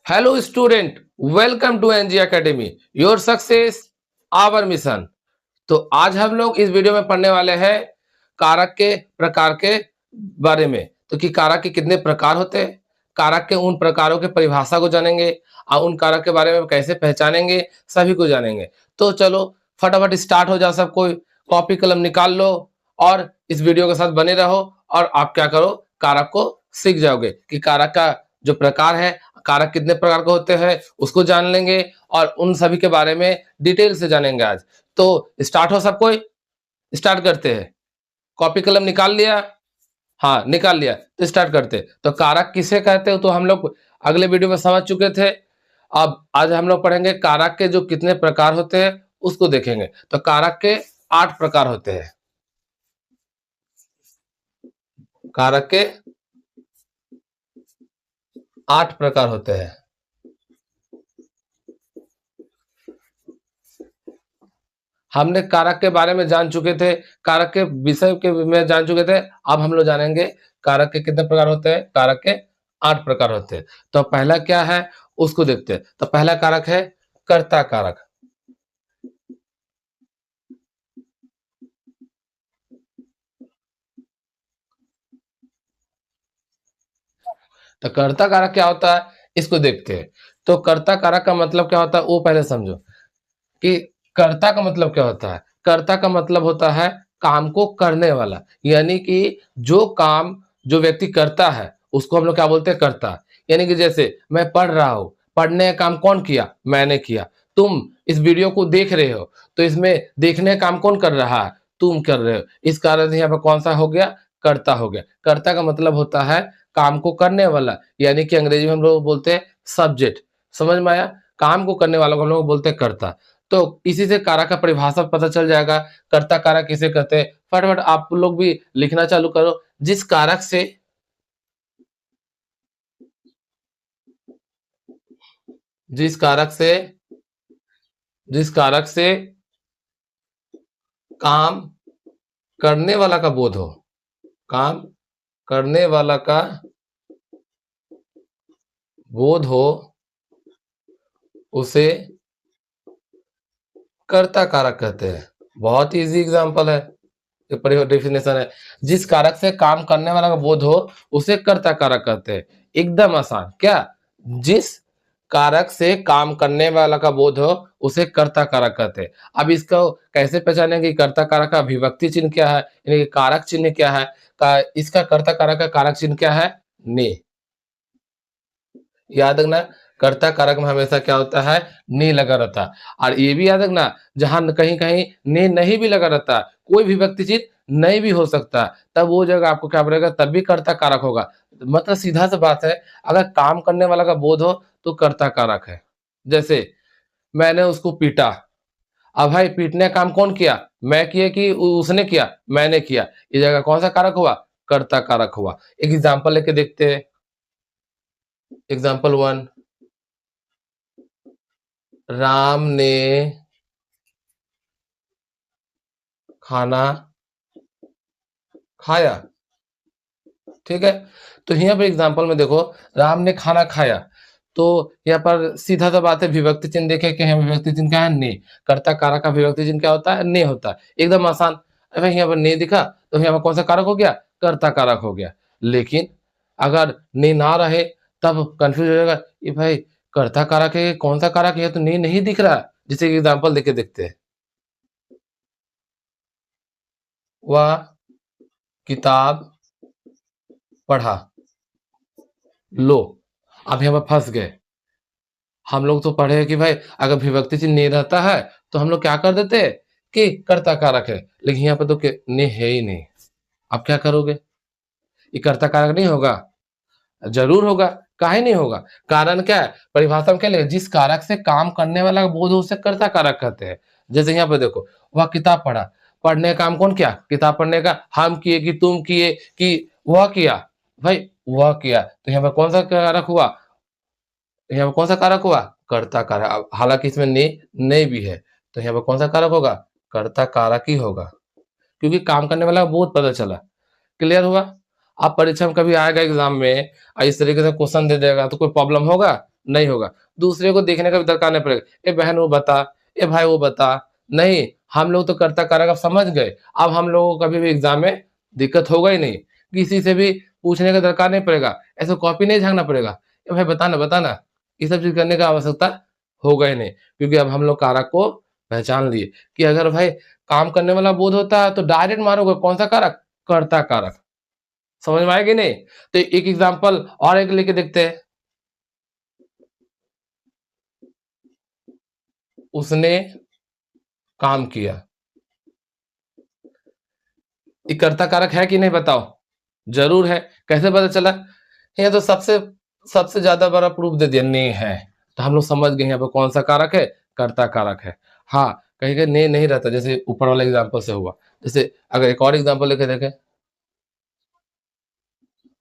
Hello student, welcome to NG academy. Your success our mission. तो आज हम लोग इस वीडियो में पढ़ने वाले हैं कारक के प्रकार के बारे में। तो कि कारक के कितने प्रकार होते हैं, कारक के उन प्रकारों के परिभाषा को जानेंगे और उन कारक के बारे में कैसे पहचानेंगे, सभी को जानेंगे। तो चलो फटाफट स्टार्ट हो जाओ, सब कोई कॉपी कलम निकाल लो और इस वीडियो के साथ बने रहो। और आप क्या करो, कारक को सीख जाओगे कि कारक का जो प्रकार है, कारक कितने प्रकार के होते हैं उसको जान लेंगे और उन सभी के बारे में डिटेल से जानेंगे आज। तो स्टार्ट हो सब कोई, स्टार्ट करते हैं। कॉपी कलम निकाल लिया? हाँ निकाल लिया, तो स्टार्ट करते हैं। तो कारक किसे कहते हो तो हम लोग अगले वीडियो में समझ चुके थे। अब आज हम लोग पढ़ेंगे कारक के जो कितने प्रकार होते हैं उसको देखेंगे। तो कारक के 8 प्रकार होते हैं। कारक के 8 प्रकार होते हैं। हमने कारक के बारे में जान चुके थे, कारक के विषय के में जान चुके थे। अब हम लोग जानेंगे कारक के कितने प्रकार होते हैं। कारक के 8 प्रकार होते हैं। तो पहला क्या है उसको देखते हैं। तो पहला कारक है कर्ता कारक। तो कर्ता कारक क्या होता है इसको देखते हैं। तो कर्ता कारक का मतलब क्या होता है वो पहले समझो कि कर्ता का मतलब क्या होता है। कर्ता का मतलब होता है काम को करने वाला, यानी कि जो काम जो व्यक्ति करता है उसको हम लोग क्या बोलते हैं, कर्ता। यानी कि जैसे मैं पढ़ रहा हूं, पढ़ने का काम कौन किया, मैंने किया। तुम इस वीडियो को देख रहे हो तो इसमें देखने का काम कौन कर रहा है, तुम कर रहे हो। इस कारण से यहाँ पर कौन सा हो गया, कर्ता हो गया। कर्ता का मतलब होता है काम को करने वाला, यानी कि अंग्रेजी में हम लोग बोलते हैं सब्जेक्ट। समझ में आया? काम को करने वालों को हम लोग बोलते हैं कर्ता। तो इसी से कारक का परिभाषा पता चल जाएगा। कर्ता कारक किसे कहते हैं, फटाफट आप लोग भी लिखना चालू करो। जिस कारक से जिस कारक से काम करने वाला का बोध हो, काम करने वाला का बोध हो, उसे कर्ता कारक कहते हैं। बहुत इजी एग्जांपल है, डेफिनेशन है। जिस कारक से काम करने वाला का बोध हो उसे कर्ता कारक कहते हैं। एकदम आसान। क्या? जिस कारक से काम करने वाला का बोध हो उसे कर्ता कारक कहते हैं। अब इसको कैसे पहचानेंगे कि कर्ता कारक का विभक्ति चिन्ह क्या है, यानी कि कारक चिन्ह क्या है, इसका कर्ता कारक का कारक चिन्ह क्या है, ने। याद रखना, कर्ता कारक में हमेशा क्या होता है, ने लगा रहता है। और ये भी याद रखना, जहां कहीं कहीं ने नहीं भी लगा रहता, कोई भी व्यक्ति चिन्ह नहीं भी हो सकता, तब वो जगह आपको क्या पड़ेगा, तब भी कर्ता कारक होगा। मतलब सीधा सा बात है, अगर काम करने वाला का बोध हो तो कर्ता कारक है। जैसे मैंने उसको पीटा। अब भाई पीटने का काम कौन किया, मैं किया कि उसने किया, मैंने किया। ये जगह कौन सा कारक हुआ, कर्ता कारक हुआ। एक एग्जांपल लेके देखते हैं। एग्जांपल 1, राम ने खाना खाया। ठीक है, तो यहाँ पर एग्जांपल में देखो, राम ने खाना खाया। तो यहाँ पर सीधा सा बात है, विभक्ति चिन्ह देखे कि यहाँ विभक्ति चिन्ह क्या है, ने। कर्ता कारक का विभक्ति चिन्ह क्या होता है, ने होता है। एकदम आसान। अगर यहाँ पर ने दिखा तो यहाँ पर कौन सा कारक हो गया, कर्ता कारक हो गया। लेकिन अगर ने ना रहे तब कंफ्यूज हो जाएगा, ये भाई कर्ता कारक है कौन सा कारक है, तो ने नहीं दिख रहा। जैसे एग्जाम्पल देके देखते हैं। वह किताब पढ़ा। लो, अब यहाँ पर फंस गए। हम लोग तो पढ़े हैं कि भाई अगर विभक्ति चिन्ह नहीं रहता है तो हम लोग क्या कर देते हैं कि कर्ता कारक है, लेकिन यहाँ पर तो ने है ही नहीं। अब क्या करोगे, ये कर्ता कारक नहीं होगा? जरूर होगा। काहे नहीं होगा, कारण क्या है, परिभाषा में क्या लिखा, जिस कारक से काम करने वाला का बोध हो उसे कर्ता कारक कहते हैं। जैसे यहाँ पे देखो, वह किताब पढ़ा। पढ़ने का काम कौन किया, किताब पढ़ने का हम किए कि तुम किए कि वह किया, भाई वह किया। तो यहाँ पर कौन सा कारक हुआ, यहाँ पर कौन सा कारक हुआ, कर्ता कारक। हालांकि इसमें ने भी है, तो यहाँ पर कौन सा कारक होगा, कर्ता कारक ही होगा, क्योंकि काम करने वाला बहुत पता चला। क्लियर हुआ? अब परीक्षा में कभी आएगा एग्जाम में और इस तरीके से क्वेश्चन दे देगा तो कोई प्रॉब्लम होगा? नहीं होगा। दूसरे को देखने का भी दरकार नहीं पड़ेगा, "ए बहन वो बता, ए भाई वो बता।" नहीं, हम लोग तो कर्ता कारक अब समझ गए। अब हम लोगों को कभी भी एग्ज़ाम में दिक्कत होगा ही नहीं। किसी से भी पूछने का दरकार नहीं पड़ेगा, ऐसे कॉपी नहीं झाँकना पड़ेगा। "ए भाई बता ना।" ये सब चीज़ करने का आवश्यकता होगा ही नहीं, क्योंकि अब हम लोग कारक को पहचान लिए कि अगर भाई काम करने वाला बोध होता है तो डायरेक्ट मारोगे कौन-सा कारक? कर्ता कारक। समझ में आया कि नहीं? तो एक एग्ज़ाम्पल और एक लेके देखते हैं। उसने काम किया। ये कर्ता कारक है कि नहीं बताओ? ज़रूर है। कैसे पता चला? ये तो सबसे सबसे ज़्यादा बड़ा प्रूफ दे दिया, ने है। तो हम लोग समझ गए यहाँ पे कौन-सा कारक है? कर्ता कारक है। हाँ, कहीं-कहीं ने नहीं रहता, जैसे ऊपर वाले एग्ज़ाम्पल से हुआ। जैसे अगर एक और एग्ज़ाम्पल लेके देखें,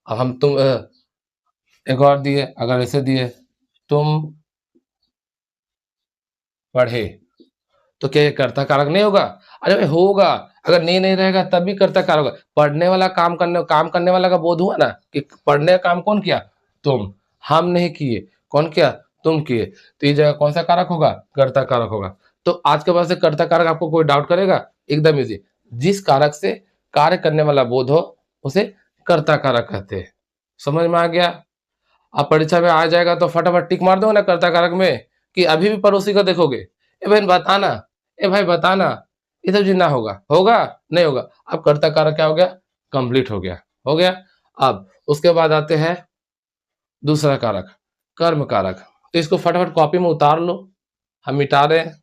अब हम एक और दिए, अगर ऐसे दिए, तुम पढ़े, तो क्या ये कर्ता कारक नहीं होगा? अरे भाई होगा, अगर ने नहीं रहेगा तब भी कर्ता कारक होगा। पढ़ने वाला काम करने वाला का बोध हुआ ना कि पढ़ने का काम कौन किया? तुम। हम नहीं किए, कौन किया? तुम किए। तो ये जगह कौन-सा कारक होगा? कर्ता कारक होगा। तो आज के बाद से कर्ता कारक आपको कोई डाउट करेगा? एकदम ईज़ी। जिस कारक से कार्य करने वाला बोध हो, उसे कर्ता कारक कहते हैं। समझ में आ गया? अब परीक्षा में आ जाएगा तो फटाफट टिक मार दोगे ना कर्ता कारक में, कि अभी भी पड़ोसी का देखोगे, "ए बहन बता ना, ए भाई बता ना।" ये सब चीज़ ना होगा, होगा? नहीं होगा। अब कर्ता कारक क्या हो गया? कंप्लीट हो गया, हो गया? अब उसके बाद आते हैं दूसरा कारक, कर्म कारक। तो इसको फटाफट कॉपी में उतार लो, हम मिटा रहे हैं।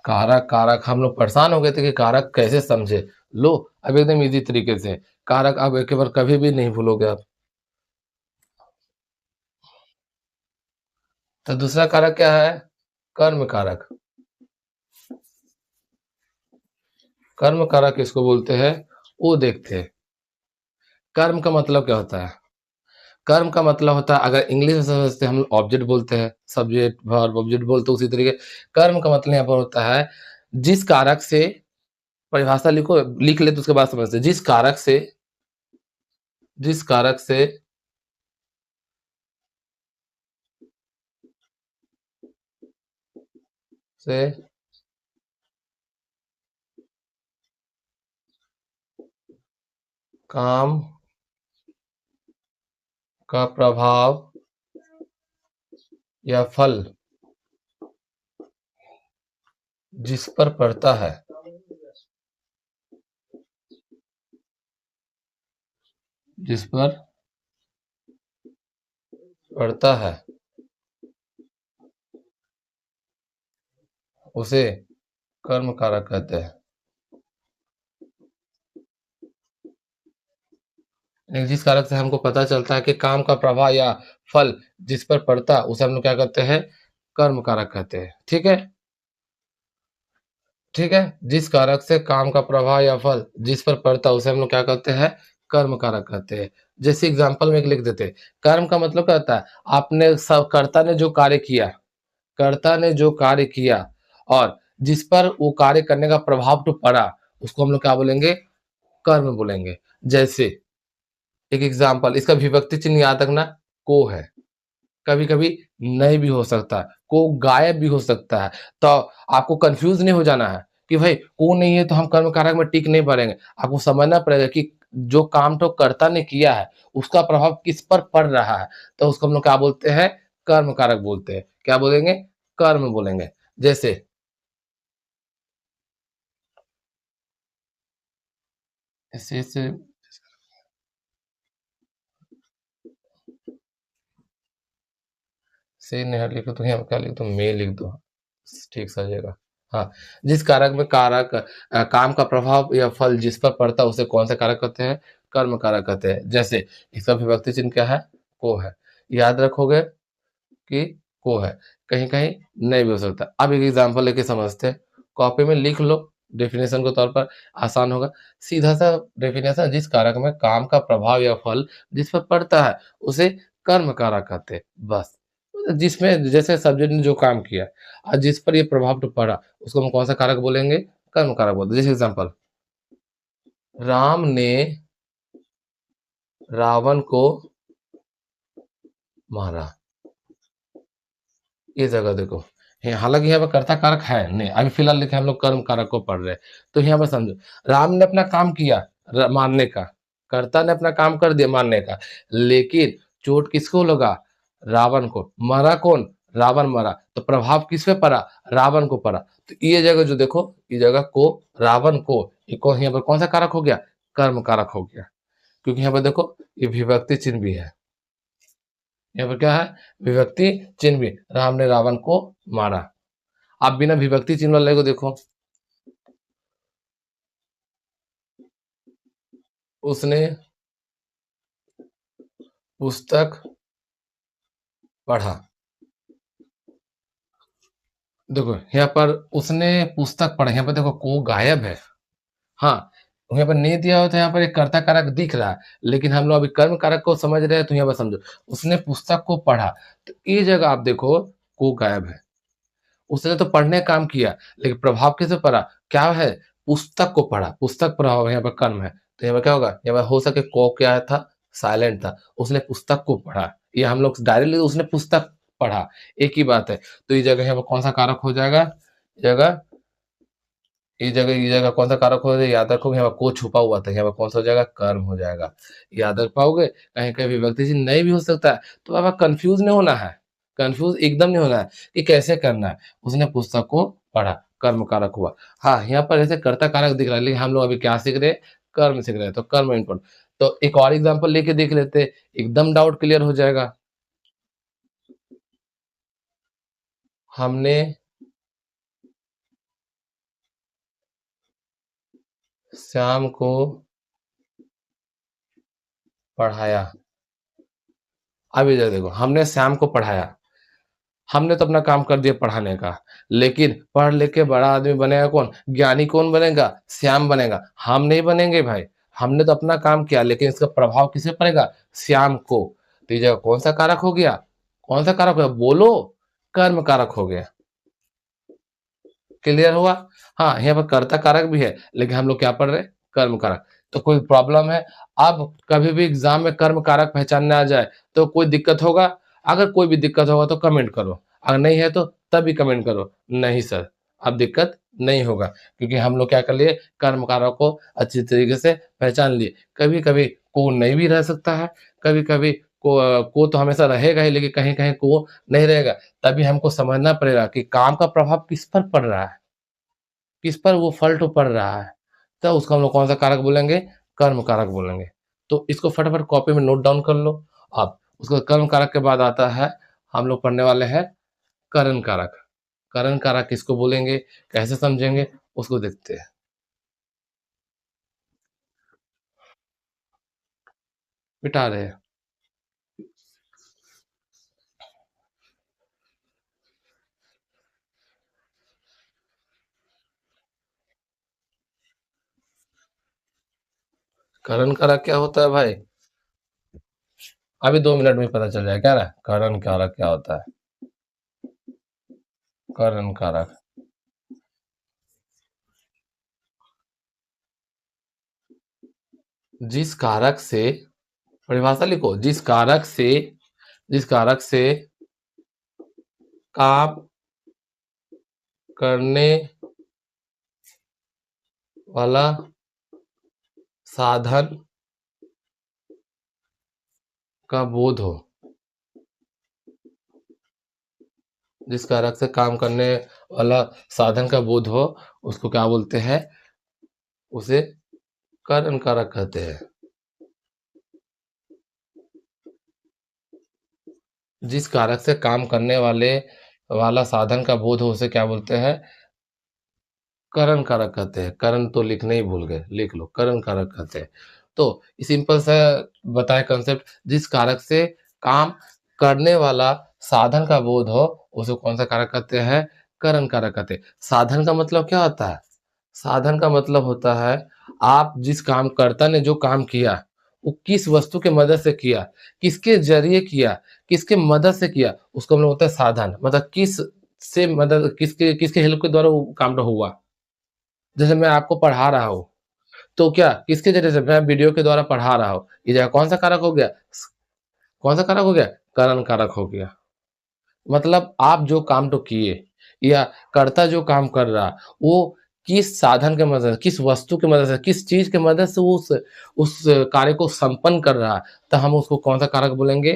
कारक, कारक हम लोग परेशान हो गए थे कि कारक कैसे समझे? लो, अब एकदम ईज़ी तरीके से, कारक अब एक बार कभी भी नहीं भूलोगे आप। तो दूसरा कारक क्या है? कर्म कारक। कर्म कारक किसको बोलते हैं? वो देखते हैं। कर्म का मतलब क्या होता है? कर्म का मतलब होता है, अगर इंग्लिश में समझते हैं हम लोग ऑब्जेक्ट बोलते हैं, सब्जेक्ट, वर्ब, ऑब्जेक्ट बोलते हैं उसी तरीके कर्म का मतलब यहाँ पर होता है, जिस कारक से परिभाषा लिखो, लिख ले तो उसके बाद समझते हैं। जिस कारक से काम का प्रभाव या फल जिस पर पड़ता है, जिस पर पड़ता है, उसे कर्म कारक कहते हैं। यानी जिस कारक से हमको पता चलता है कि काम का प्रभाव या फल जिस पर पड़ता है, उसे हम लोग क्या कहते हैं? कर्म कारक कहते हैं। ठीक है? ठीक है? जिस कारक से काम का प्रभाव या फल जिस पर पड़ता है, उसे हम लोग क्या कहते हैं? कर्म कारक कहते हैं। जैसे एग्ज़ाम्पल में एक लिख देते हैं। कर्म का मतलब क्या होता है? आपने स कर्ता ने जो कार्य किया, कर्ता ने जो कार्य किया और जिस पर वो कार्य करने का प्रभाव तो पड़ा, उसको हम लोग क्या बोलेंगे? कर्म बोलेंगे। जैसे एक एग्ज़ाम्पल, इसका विभक्ति चिन्ह याद रखना, को है। कभी-कभी नहीं भी हो सकता है, को गायब भी हो सकता है। तो आपको कन्फ्यूज़ नहीं हो जाना है कि भाई को नहीं है तो हम कर्म कारक में टिक नहीं भरेंगे। आपको समझना पड़ेगा कि जो काम तो कर्ता ने किया है, उसका प्रभाव किस पर पड़ रहा है। तो उसको हम लोग क्या बोलते हैं? कर्म कारक बोलते हैं। क्या बोलेंगे? कर्म बोलेंगे। जैसे ऐसे से नहीं लिखो तो यहाँ क्या लिख दो? में लिख दो। ठीक सजेगा। हाँ, जिस कारक में काम का प्रभाव या फल जिस पर पड़ता है उसे कौन-सा कारक कहते हैं? कर्म कारक कहते हैं। जैसे इसका विभक्ति चिन्ह क्या है? को है। याद रखोगे कि को है। कहीं-कहीं नहीं भी हो सकता। अब एक एग्ज़ाम्पल लेके समझते हैं। कॉपी में लिख लो डेफ़िनेशन के तौर पर, आसान होगा। सीधा-सा डेफ़िनेशन, जिस कारक में काम का प्रभाव या फल जिस पर पड़ता है, उसे कर्म कारक कहते हैं, बस। जिसमें जैसे सब्जेक्ट ने जो काम किया और जिस पर ये प्रभाव तो पड़ा, उसको हम कौन-सा कारक बोलेंगे? कर्म कारक बोलते हैं। जैसे एग्ज़ाम्पल, राम ने रावण को मारा। ये जगह देखो, हालाँकि यहाँ पे कर्ता कारक है नहीं, अभी फ़िलहाल देखिए हम लोग कर्म कारक को पढ़ रहे हैं। तो यहाँ पे समझो, राम ने अपना काम किया मारने का, कर्ता ने अपना काम कर दिया मारने का, लेकिन चोट किसको लगा? रावण को। मरा कौन? रावण मरा। तो प्रभाव किस पे पड़ा? रावण को पड़ा। तो ये जगह जो देखो, ये जगह को, रावण को, ये कौन, यहाँ पर कौन-सा कारक हो गया? कर्म कारक हो गया। क्योंकि यहाँ पे देखो, ये विभक्ति चिन्ह भी है। यहाँ पर क्या है? विभक्ति चिन्ह भी। राम ने रावण को मारा। आप बिना विभक्ति चिन्ह वाले को देखो, उसने पुस्तक पढ़ा। देखो यहाँ पर उसने पुस्तक पढ़ा, यहाँ पर देखो को गायब है। हाँ, यहाँ पर नहीं दिया हो तो यहाँ पर एक कर्ता कारक दिख रहा है, लेकिन हम लोग अभी कर्म कारक को समझ रहे हैं, तो यहाँ पर समझो, उसने पुस्तक को पढ़ा। तो ये जगह आप देखो, को गायब है। उसने तो पढ़ने का काम किया, लेकिन प्रभाव किसे पड़ा? क्या है? पुस्तक को पढ़ा। पुस्तक प्रभाव यहाँ पर कर्म है। तो यहाँ पर क्या होगा? यहाँ पर हो सके को क्या था? साइलेंट था। उसने पुस्तक को पढ़ा। ये हम लोग डायरेक्टली उसने पुस्तक पढ़ा, एक ही बात है। तो ये जगह यहाँ पर कौन-सा कारक हो जाएगा? जगह ये जगह कौन-सा कारक हो जाएगा? याद रखो, यहाँ पर को छुपा हुआ था, यहाँ पर कौन-सा हो जाएगा? कर्म हो जाएगा। याद रख पाओगे? कहीं-कहीं विभक्ति चिन्ह नहीं भी हो सकता है, तो अब कन्फ्यूज़ नहीं होना है। कन्फ्यूज़ एकदम नहीं होना है कि कैसे करना है। उसने पुस्तक को पढ़ा, कर्म कारक हुआ। हाँ, यहाँ पर ऐसे कर्ता कारक दिख रहा है, लेकिन हम लोग अभी क्या सीख रहे हैं? कर्म सीख रहे हैं, तो कर्म इम्पोर्टेंट। तो एक और एग्ज़ाम्पल लेके देख लेते हैं, एकदम डाउट क्लियर हो जाएगा। हमने श्याम को पढ़ाया। अब इधर देखो, हमने श्याम को पढ़ाया। हमने तो अपना काम कर दिया पढ़ाने का, लेकिन पढ़ लिख के बड़ा आदमी बनेगा कौन? ज्ञानी कौन बनेगा? श्याम बनेगा। हम नहीं बनेंगे भाई। हमने तो अपना काम किया, लेकिन इसका प्रभाव किस पे पड़ेगा? श्याम को। तो ये जगह कौन-सा कारक हो गया? कौन-सा कारक हो गया? बोलो, कर्म कारक हो गया। क्लियर हुआ? हाँ, यहाँ पर कर्ता कारक भी है, लेकिन हम लोग क्या पढ़ रहे हैं? कर्म कारक। तो कोई प्रॉब्लम है? अब कभी भी एग्ज़ाम में कर्म कारक पहचानने आ जाए, तो कोई दिक्कत होगा? अगर कोई भी दिक्कत होगा तो कमेंट करो, अगर नहीं है तो तब भी कमेंट करो, नहीं सर, अब दिक्कत नहीं होगा, क्योंकि हम लोग क्या कर लिए? कर्म कारक को अच्छी तरीके से पहचान लिए। कभी-कभी को नहीं भी रह सकता है, कभी-कभी को तो हमेशा रहेगा ही, लेकिन कहीं-कहीं को नहीं रहेगा। तभी हमको समझना पड़ेगा कि काम का प्रभाव किस पर पड़ रहा है? किस पर वो फ़ॉल्ट पड़ रहा है, तो उसको हम लोग कौन-सा कारक बोलेंगे? कर्म कारक बोलेंगे। तो इसको फटाफट कॉपी में नोट डाउन कर लो। अब उसको कर्म कारक के बाद आता है, हम लोग पढ़ने वाले हैं करण कारक। करण कारक किसको बोलेंगे? कैसे समझेंगे? उसको देखते हैं। मिटा रहे हैं। करण कारक क्या होता है भाई? अभी 2 मिनट में पता चल जाएगा क्या ना? करण कारक क्या होता है? करण कारक। जिस कारक से, परिभाषा लिखो, जिस कारक से काम करने वाला साधन का बोध हो। जिस कारक से काम करने वाला साधन का बोध हो, उसको क्या बोलते हैं? उसे करण कारक कहते हैं। जिस कारक से काम करने वाला साधन का बोध हो, उसे क्या बोलते हैं? करण कारक कहते हैं। करण तो लिखना ही भूल गए, लिख लो, करण कारक कहते हैं। तो सिंपल सा बताएँ कांसेप्ट, जिस कारक से काम करने वाला साधन का बोध हो, उसे कौन-सा कारक कहते हैं? करण कारक कहते हैं। साधन का मतलब क्या होता है? साधन का मतलब होता है, आप जिस काम कर्ता ने जो काम किया, वो किस वस्तु की मदद से किया, किसके ज़रिए किया, किसके मदद से किया, उसको हम लोग बोलते हैं साधन। मतलब किस से मदद किसके किसके हेल्प के द्वारा वो कामटा हुआ। जैसे मैं आपको पढ़ा रहा हूँ, तो क्या किसके ज़रिए से? मैं वीडियो के द्वारा पढ़ा रहा हूँ। ये जगह कौन-सा कारक हो गया? कौन-सा कारक हो गया? करण कारक हो गया। मतलब आप जो काम तो किए या कर्ता जो काम कर रहा, वो किस साधन के मदद से, किस वस्तु की मदद से, किस चीज़ की मदद से वो उस कार्य को संपन्न कर रहा है, तो हम उसको कौन-सा कारक बोलेंगे?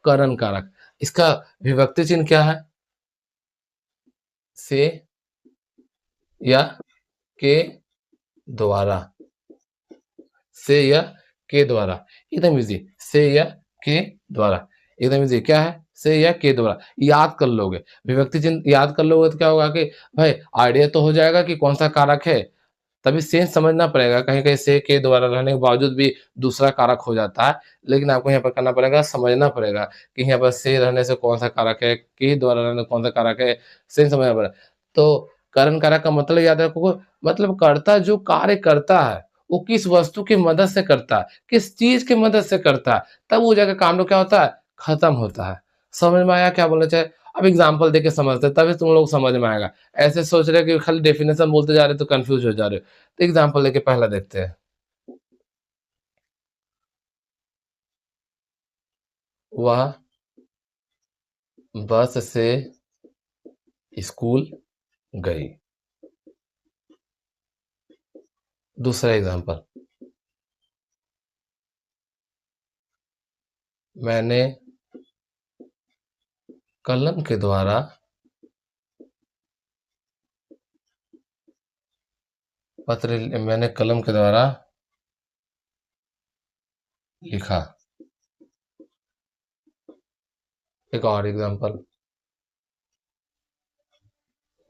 करण कारक। इसका विभक्ति चिन्ह क्या है? से या के द्वारा। से या के द्वारा। एकदम ईज़ी। से या के द्वारा। एकदम ईज़ी। क्या है? से या के द्वारा। याद कर लोगे। विभक्ति चिन्ह याद कर लोगे तो क्या होगा कि भाई आइडिया तो हो जाएगा कि कौन-सा कारक है। तभी सेंस समझना पड़ेगा, कहीं-कहीं से के द्वारा रहने के बावजूद भी दूसरा कारक हो जाता है। लेकिन आपको यहाँ पर करना पड़ेगा, समझना पड़ेगा कि यहाँ पर से रहने से कौन-सा कारक है, के द्वारा रहने से कौन-सा कारक है, सेंस समझना पड़ेगा। तो करण कारक का मतलब याद रखोगे, मतलब कर्ता जो कार्य करता है, वो किस वस्तु की मदद से करता है, किस चीज़ की मदद से करता है, तब वो जाके काम लोग क्या होता है, खत्म होता है। समझ में आया क्या बोलना चाहे? अब एग्ज़ाम्पल देके समझते हैं, तभी तुम लोग को समझ में आएगा। ऐसे सोच रहे हो कि खाली डेफिनेशन बोलते जा रहे हो तो कन्फ्यूज़ हो जा रहे हो। तो एग्ज़ाम्पल लेके पहला देखते हैं। वह बस से स्कूल गई। दूसरा एग्ज़ाम्पल, मैंने कलम के द्वारा मैंने कलम के द्वारा लिखा। एक और एग्ज़ाम्पल,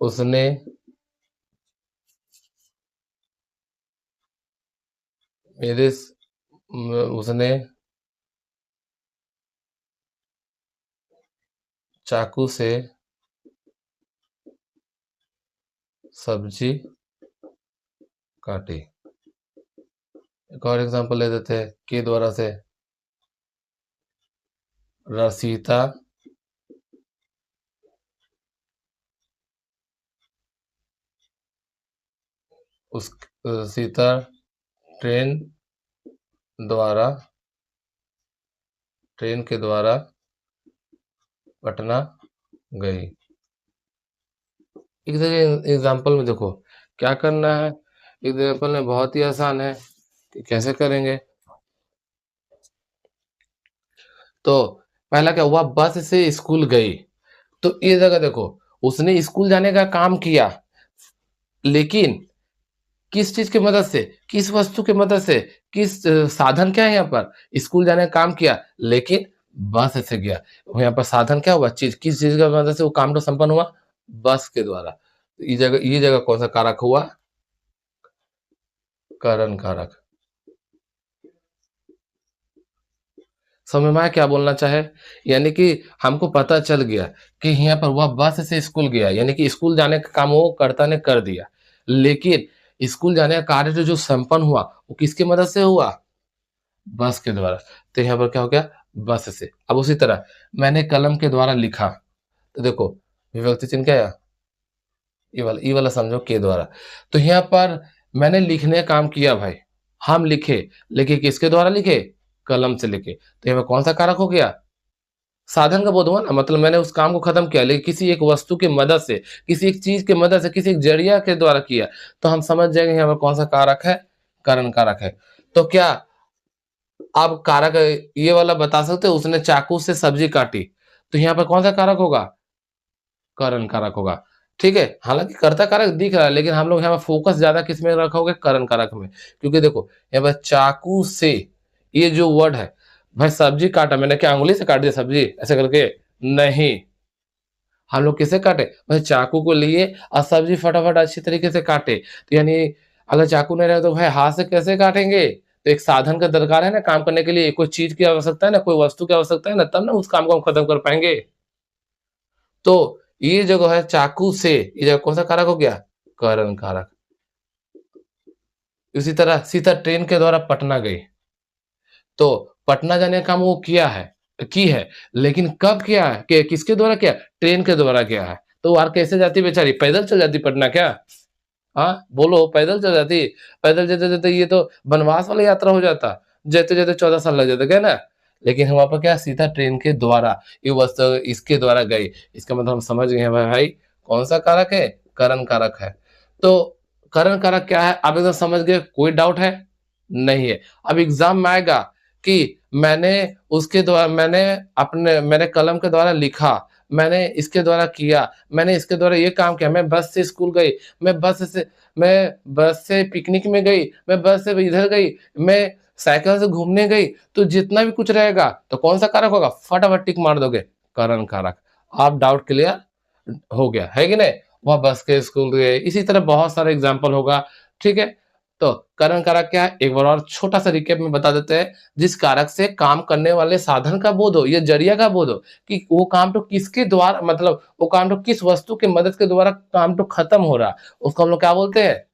उसने मेरे स उसने चाकू से सब्ज़ी काटी। एक और एग्ज़ाम्पल ले लेते हैं के द्वारा से, रसीता उस रसीता ट्रेन द्वारा ट्रेन के द्वारा पटना गई। एक जगह एग्ज़ाम्पल में देखो, क्या करना है? एग्ज़ाम्पल में बहुत ही आसान है कि कैसे करेंगे? तो पहला क्या हुआ, बस से स्कूल गई। तो ये जगह देखो, उसने स्कूल जाने का काम किया, लेकिन किस चीज़ की मदद से, किस वस्तु की मदद से, किस साधन क्या है यहाँ पर? स्कूल जाने का काम किया, लेकिन बस से गया। यहाँ पर साधन क्या हुआ? चीज़, किस चीज़ की मदद से वो काम तो संपन्न हुआ? बस के द्वारा। ये जगह कौन-सा कारक हुआ? करण कारक। समझ में आया क्या बोलना चाहे? यानी कि हमको पता चल गया कि यहाँ पर वह बस से स्कूल गया, यानी कि स्कूल जाने का काम वो कर्ता ने कर दिया। लेकिन स्कूल जाने का कार्य जो संपन्न हुआ, वो किसकी मदद से हुआ? बस के द्वारा। तो यहाँ पर क्या हो गया? बस से। अब उसी तरह मैंने कलम के द्वारा लिखा, तो देखो विभक्ति चिन्ह क्या है? ये वाला समझो के द्वारा। तो यहाँ पर मैंने लिखने का काम किया भाई, हम लिखे, लेकिन किसके द्वारा लिखे? कलम से लिखे। तो यहाँ पर कौन-सा कारक हो गया? साधन का बोध हुआ ना, मतलब मैंने उस काम को खत्म किया, लेकिन किसी एक वस्तु की मदद से, किसी एक चीज़ की मदद से, किसी एक ज़रिया के द्वारा किया। तो हम समझ जाएँगे यहाँ पर कौन-सा कारक है? करण कारक है। तो क्या आप कारक ये वाला बता सकते हो, उसने चाकू से सब्ज़ी काटी, तो यहाँ पर कौन-सा कारक होगा? करण कारक होगा। ठीक है? हालाँकि कर्ता कारक दिख रहा है, लेकिन हम लोग यहाँ पे फ़ोकस ज़्यादा किसमें रखोगे? करण कारक में। क्योंकि देखो, यहाँ पे चाकू से, ये जो वर्ड है, भाई सब्ज़ी काटा, मैंने क्या उँगली से काट दिया सब्ज़ी ऐसे करके? नहीं। हम लोग किससे काटे? भाई चाकू को लिए और सब्ज़ी फटाफट अच्छी तरीके से काटे। तो यानी अगर चाकू नहीं रहे तो भाई हाथ से कैसे काटेंगे? तो एक साधन का दरकार है ना काम करने के लिए, कोई चीज़ की आवश्यकता है ना, कोई वस्तु की आवश्यकता है ना, तब ना उस काम को हम खत्म कर पाएँगे। तो ये जो है चाकू से, ये जो कौन-सा कारक हो गया? करण कारक। इसी तरह सीता ट्रेन के द्वारा पटना गई। तो पटना जाने का काम वो की है, लेकिन कब किया है? कि किसके द्वारा किया? ट्रेन के द्वारा किया है। तो वो कैसे जाती बेचारी? पैदल चल जाती पटना क्या? हाँ, बोलो पैदल चल जाती? पैदल जाते-जाते ये तो वनवास वाला यात्रा हो जाता। जाते-जाते 14 साल लग जाते, क्या ना? लेकिन वहाँ पर क्या सीधा ट्रेन के द्वारा, ये बस इसके द्वारा गई। इसका मतलब हम समझ गए हैं भाई, कौन-सा कारक है? करण कारक है। तो करण कारक क्या है? आप एकदम समझ गए, कोई डाउट है? नहीं है। अब एग्ज़ाम में आएगा कि मैंने कलम के द्वारा लिखा, मैंने इसके द्वारा किया, मैंने इसके द्वारा ये काम किया, मैं बस से पिकनिक में गई, मैं बस से इधर गई, मैं साइकिल से घूमने गई, तो जितना भी कुछ रहेगा, तो कौन-सा कारक होगा? फटाफट टिक मार दोगे, करण कारक। आप डाउट क्लियर हो गया, है कि नहीं? वह बस के स्कूल गए, इसी तरह बहुत सारे एग्ज़ाम्पल होगा, ठीक है? तो करण कारक क्या है? एक बार और छोटा-सा रिकैप में बता देते हैं, जिस कारक से काम करने वाले साधन का बोध हो, या ज़रिया का बोध हो, कि वो काम तो किसके द्वारा, मतलब वो काम तो किस वस्तु की मदद के द्वारा काम तो खत्म हो रहा, उसको हम लोग क्या बोलते हैं?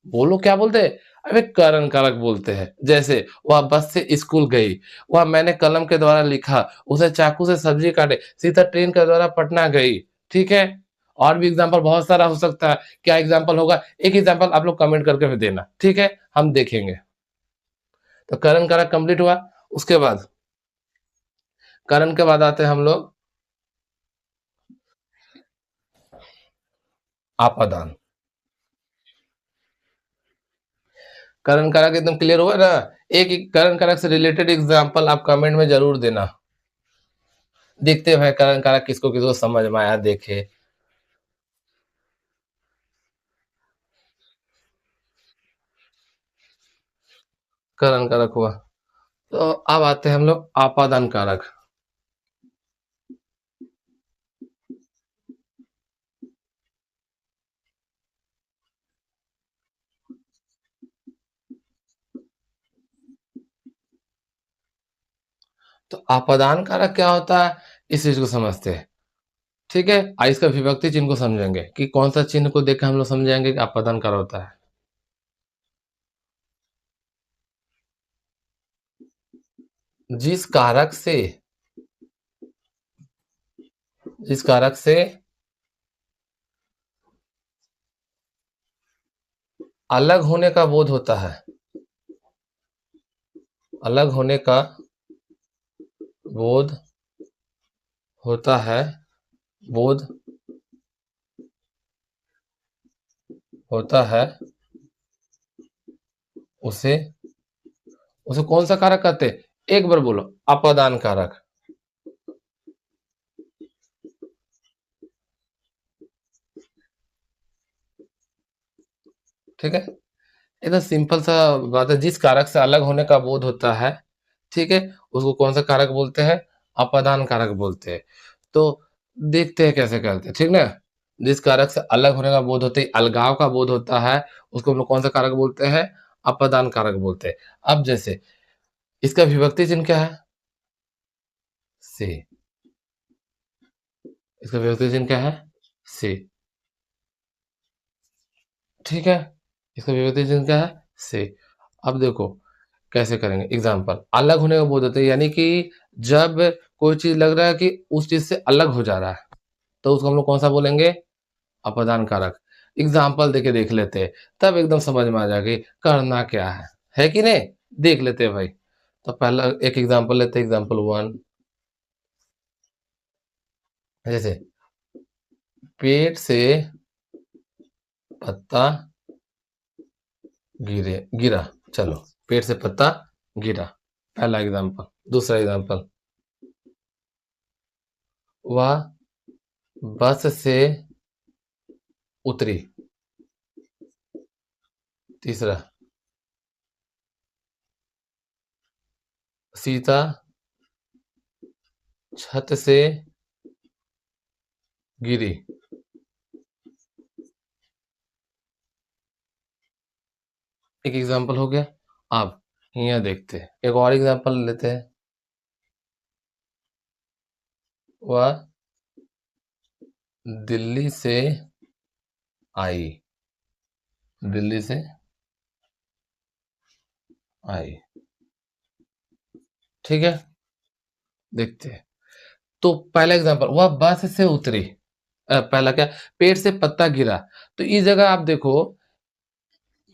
बोलो क्या बोलते हैं? अबे करण कारक बोलते हैं। जैसे वह बस से स्कूल गई, वह मैंने कलम के द्वारा लिखा, उसे चाकू से सब्ज़ी काटे, सीधा ट्रेन के द्वारा पटना गई, ठीक है? और भी एग्ज़ाम्पल बहुत सारा हो सकता है। क्या एग्ज़ाम्पल होगा? एक एग्ज़ाम्पल आप लोग कमेंट करके भी देना, ठीक है? हम देखेंगे। तो करण कारक कंप्लीट हुआ, उसके बाद करण के बाद आते हैं हम लोग आपादान। करण कारक एकदम क्लियर हुआ ना? एक-एक करण कारक से रिलेटेड एग्ज़ाम्पल आप कमेंट में ज़रूर देना। देखते हैं भाई करण कारक किसको-किसको समझ में आया, देखे। करण कारक हुआ। तो अब आते हैं हम लोग आपादान कारक। तो आपादान कारक क्या होता है, इस चीज़ को समझते हैं, ठीक है? इसका विभक्ति चिन्ह को समझेंगे कि कौन-सा चिन्ह को देख के हम लोग समझ जाएँगे कि आपादान कारक होता है। जिस कारक से जिस कारक से अलग होने का बोध होता है, अलग होने का बोध होता है, बोध होता है, उसे उसे कौन-सा कारक कहते हैं? एक बार बोलो, अपादान कारक, ठीक है? एकदम सिंपल सा बात है, जिस कारक से अलग होने का बोध होता है, ठीक है? उसको कौन-सा कारक बोलते हैं? अपादान कारक बोलते हैं। तो देखते हैं कैसे करते हैं, ठीक ना? जिस कारक से अलग होने का बोध होते ही अलगाव का बोध होता है, उसको हम लोग कौन-सा कारक बोलते हैं? अपादान कारक बोलते हैं। अब जैसे इसका विभक्ति चिन्ह क्या है? से। इसका विभक्ति चिन्ह क्या है? से, ठीक है? इसका विभक्ति चिन्ह क्या है? से। अब देखो कैसे करेंगे एग्जाम्पल, अलग होने का बोध होता है, यानी कि जब कोई चीज लग रहा है कि उस चीज से अलग हो जा रहा है, तो उसको हम लोग कौन सा बोलेंगे? अपादान कारक। एग्जाम्पल देके देख लेते हैं, तब एकदम समझ में आ जाएगा कि करना क्या है कि नहीं? देख लेते हैं भाई। तो पहला एक एग्जाम्पल लेते हैं, एग्जाम्पल वन। जैसे पेट से पत्ता गिरा, चलो, पेट से पत्ता गिरा, पहला एग्जाम्पल। दूसरा एग्जाम्पल, वह बस से उतरी। तीसरा, सीता छत से गिरी। एक एग्जाम्पल हो गया। अब यहाँ देखते हैं, एक और एग्जाम्पल लेते हैं। वह दिल्ली से आई, दिल्ली से आई। ठीक है, देखते हैं। तो पहला एग्जांपल, वह बस से उतरी। पहला क्या, पेड़ से पत्ता गिरा। तो इस जगह आप देखो,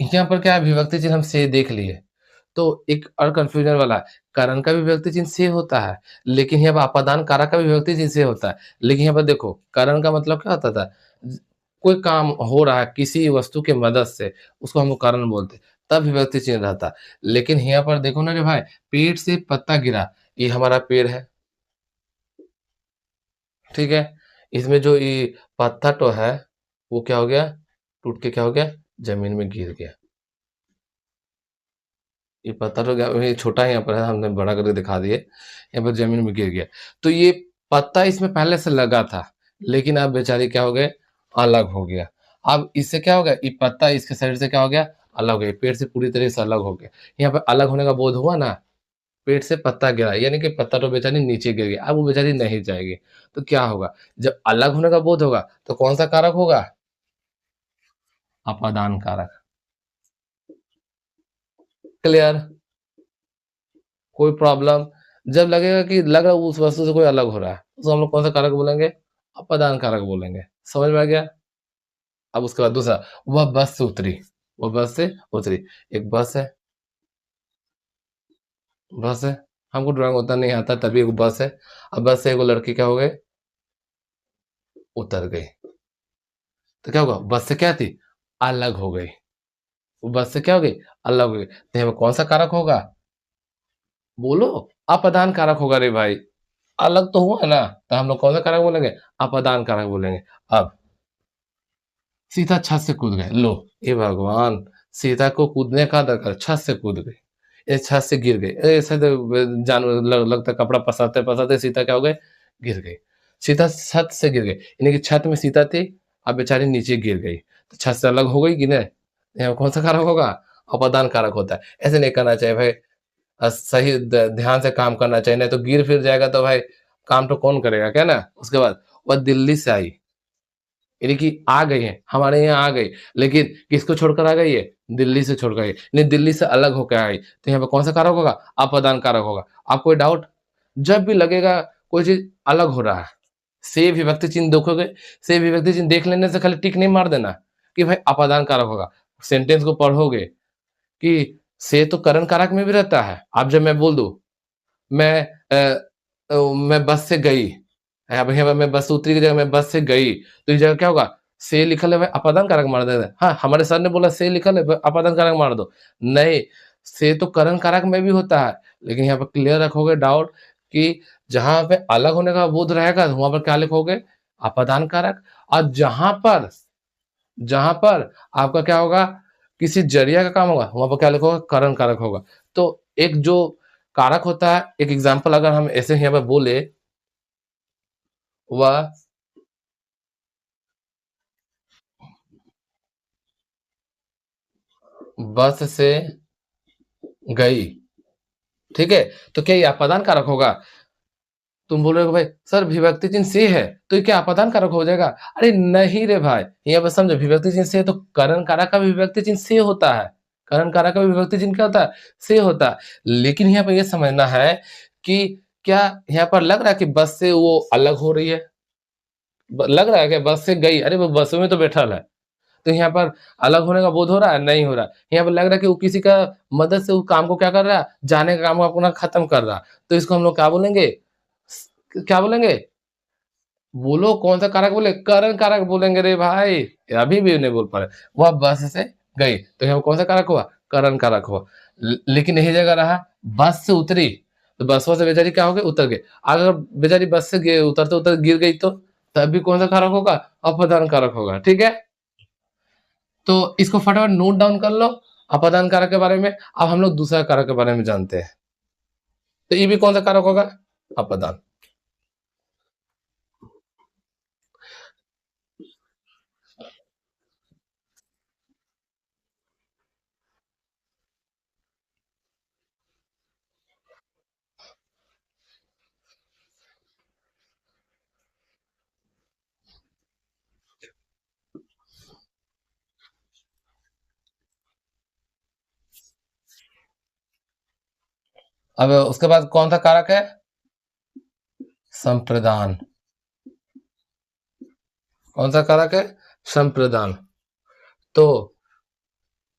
यहाँ पर क्या है, विभक्ति चिन्ह हम से देख लिए। तो एक और कन्फ्यूजन वाला है, कारण का भी विभक्ति चिन्ह से होता है, लेकिन यहाँ पर अपादान कारक का भी विभक्ति चिन्ह से होता है। लेकिन यहाँ पर देखो, कारण का मतलब क्या होता था? ज कोई काम हो रहा है किसी वस्तु की मदद से, उसको हम लोग कारण बोलते हैं, तब विभक्ति चिन्ह रहता। लेकिन यहाँ पर देखो ना रे भाई, पेड़ से पत्ता गिरा, ये हमारा पेड़ है, ठीक है? इसमें जो ये पत्ता तो है, वो क्या हो गया? टूट के क्या हो गया? ज़मीन में गिर गया। ये पत्ता तो क्या, ये छोटा यहाँ पर है, हमने बड़ा करके दिखा दिए। यहाँ पर ज़मीन में गिर गया। तो ये पत्ता इसमें पहले से लगा था, लेकिन अब बेचारी क्या हो गए? अलग हो गया। अब इससे क्या हो गया? ये पत्ता इसके साइड से क्या हो गया? अलग हो गया। पेड़ से पूरी तरह से अलग हो गया। यहाँ पे अलग होने का बोध हुआ ना? पेड़ से पत्ता गिरा, यानी कि पत्ता तो बेचारी नीचे गिर गई। अब वो बेचारी नहीं जाएगी। तो क्या होगा? जब अलग होने का बोध होगा, तो कौन-सा कारक होगा? अपादान कारक। क्लियर? कोई प्रॉब्लम? जब लगेगा कि लग रहा है उस वस्तु से कोई अलग हो रहा है, उसको हम लोग कौन-सा कारक बोलेंगे? अपादान कारक बोलेंगे। समझ में आ गया? अब उसके बाद दूसरा, वह बस से उतरी। वह बस से उतरी। एक बस है, बस है। हमको ड्राइंग उतना नहीं आता, तभी एक बस है। अब बस से एगो लड़की क्या हो गई? उतर गई। तो क्या होगा? बस से क्या थी? अलग हो गई। वो बस से क्या हो गई? अलग हो गई। तो यहाँ पे कौन-सा कारक होगा? बोलो। अपादान कारक होगा रे भाई। अलग तो हुआ ना, तो हम लोग कौन-सा कारक बोलेंगे? अपादान कारक बोलेंगे। अब सीता छत से कूद गए। लो, हे भगवान! सीता को कूदने का दरकार, छत से कूद गई। ये छत से गिर गई। ऐसे तो जानवर लगता है कपड़ा पसारते-पसारते सीता क्या हो गए? गिर गई। सीता छत से गिर गई। यानी कि छत में सीता थी, अब बेचारी नीचे गिर गई। तो छत से अलग हो गई कि नहीं? यहाँ कौन-सा कारक होगा? अपादान कारक होता है। ऐसे नहीं करना चाहिए भाई। सही ध्यान से काम करना चाहिए, नहीं तो गिर फिर जाएगा तो भाई काम तो कौन करेगा, क्या ना? उसके बाद वह दिल्ली से आई, यानी कि आ गई हैं, हमारे यहाँ आ गई, लेकिन किसको छोड़कर आ गई है? दिल्ली से छोड़ कर आई, नहीं दिल्ली से अलग होकर आई, तो यहाँ पे कौन-सा कारक होगा? अपादान कारक होगा। आपको कोई डाउट? जब भी लगेगा कोई चीज़ अलग हो रहा है, से विभक्ति चिन्ह देखोगे, से विभक्ति चिन्ह देख लेने से खाली टिक नहीं मार देना कि भाई अपादान कारक होगा। सेंटेंस को पढ़ोगे कि से तो करण कारक में भी रहता है। अब जब मैं बोल दूँ, मैं मैं बस से गई। अब यहाँ पे मैं बस से उतरी की जगह मैं बस से गई, तो इस जगह क्या होगा? से लिखल है भाई अपादान कारक मार देना है। हाँ, हमारे सर ने बोला से लिखल है अपादान कारक मार दो। नहीं, से तो करण कारक में भी होता है, लेकिन यहाँ पे क्लियर रखोगे डाउट कि जहाँ पे अलग होने का बोध रहेगा, वहाँ पर क्या लिखोगे? अपादान कारक। और जहाँ पर आपका क्या होगा? किसी ज़रिया का काम होगा, वहाँ पर क्या लिखोगे? करण कारक होगा। तो एक जो कारक होता है, एक एग्ज़ाम्पल अगर हम ऐसे यहाँ पे बोले, वह बस से गई, ठीक है? तो क्या ये अपादान कारक होगा? तुम बोलोगे भाई सर विभक्ति चिन्ह से है, तो ये क्या अपादान कारक हो जाएगा? अरे नहीं रे भाई, यहाँ पे समझो विभक्ति चिन्ह से है तो करण कारक का भी विभक्ति चिन्ह से होता है। करण कारक का भी विभक्ति चिन्ह क्या होता है? से होता है। लेकिन यहाँ पे ये समझना है कि क्या यहाँ पर लग रहा है कि बस से वो अलग हो रही है? लग रहा है कि बस से गई, अरे वो बसों में तो बैठल है। तो यहाँ पर अलग होने का बोध हो रहा है? नहीं हो रहा है। यहाँ पर लग रहा है कि वो किसी का मदद से वो काम को क्या कर रहा है? जाने का काम को अपना खत्म कर रहा है। तो इसको हम लोग क्या बोलेंगे? क्या बोलेंगे? बोलो कौन-सा कारक बोले? करण कारक बोलेंगे रे भाई। अभी भी नहीं बोल पा रहे। वह बस से गई, तो यहाँ कौन-सा कारक हुआ? करण कारक हुआ। लेकिन यही जगह रहा, बस से उतरी, तो बसवा से बेचारी क्या हो गई? उतर गई। अगर बेचारी बस से उतरते-उतरते गिर गई तो? तब भी कौन-सा कारक होगा? अपदान कारक होगा। ठीक है? तो इसको फटाफट नोट डाउन कर लो अपादान कारक के बारे में। अब हम लोग दूसरा कारक के बारे में जानते हैं। तो ये भी कौन सा कारक होगा? अपदान। अब उसके बाद कौन सा कारक है? संप्रदान। कौन सा कारक है? संप्रदान। तो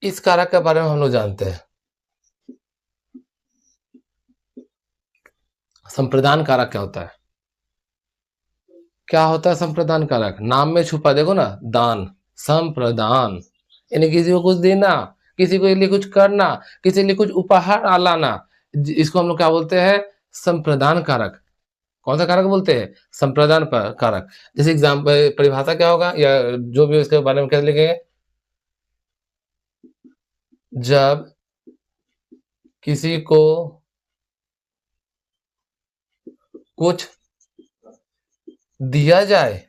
इस कारक के बारे में हम लोग जानते हैं। संप्रदान कारक क्या होता है? क्या होता है संप्रदान कारक? नाम में छुपा, देखो ना, दान, संप्रदान, यानी किसी को कुछ देना, किसी के लिए कुछ करना, किसी के लिए कुछ उपहार लाना, इसको हम लोग क्या बोलते हैं? संप्रदान कारक। कौन सा कारक बोलते हैं? संप्रदान कारक। जैसे एग्जाम्पल, परिभाषा क्या होगा या जो भी इसके बारे में कैसे लिखेंगे? जब किसी को कुछ दिया जाए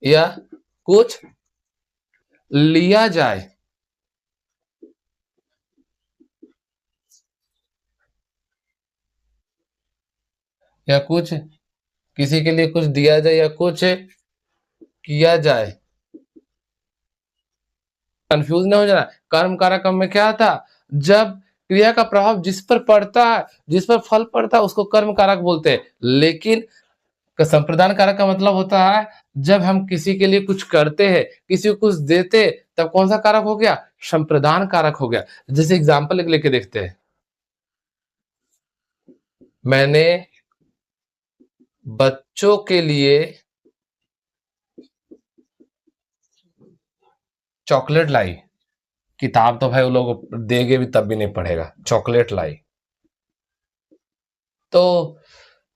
या कुछ लिया जाए, या कुछ किसी के लिए कुछ दिया जाए या कुछ किया जाए, कंफ्यूज नहीं हो जाना। कर्म कारक में क्या था? जब क्रिया का प्रभाव जिस पर पड़ता है, जिस पर फल पड़ता है, उसको कर्म कारक बोलते हैं। लेकिन संप्रदान कारक का मतलब होता है जब हम किसी के लिए कुछ करते हैं, किसी को कुछ देते हैं, तब कौन सा कारक हो गया? संप्रदान कारक हो गया। जैसे एग्जाम्पल लेके देखते हैं, मैंने बच्चों के लिए चॉकलेट लाई। किताब तो भाई वो लोग देंगे भी तब भी नहीं पढ़ेगा, चॉकलेट लाई। तो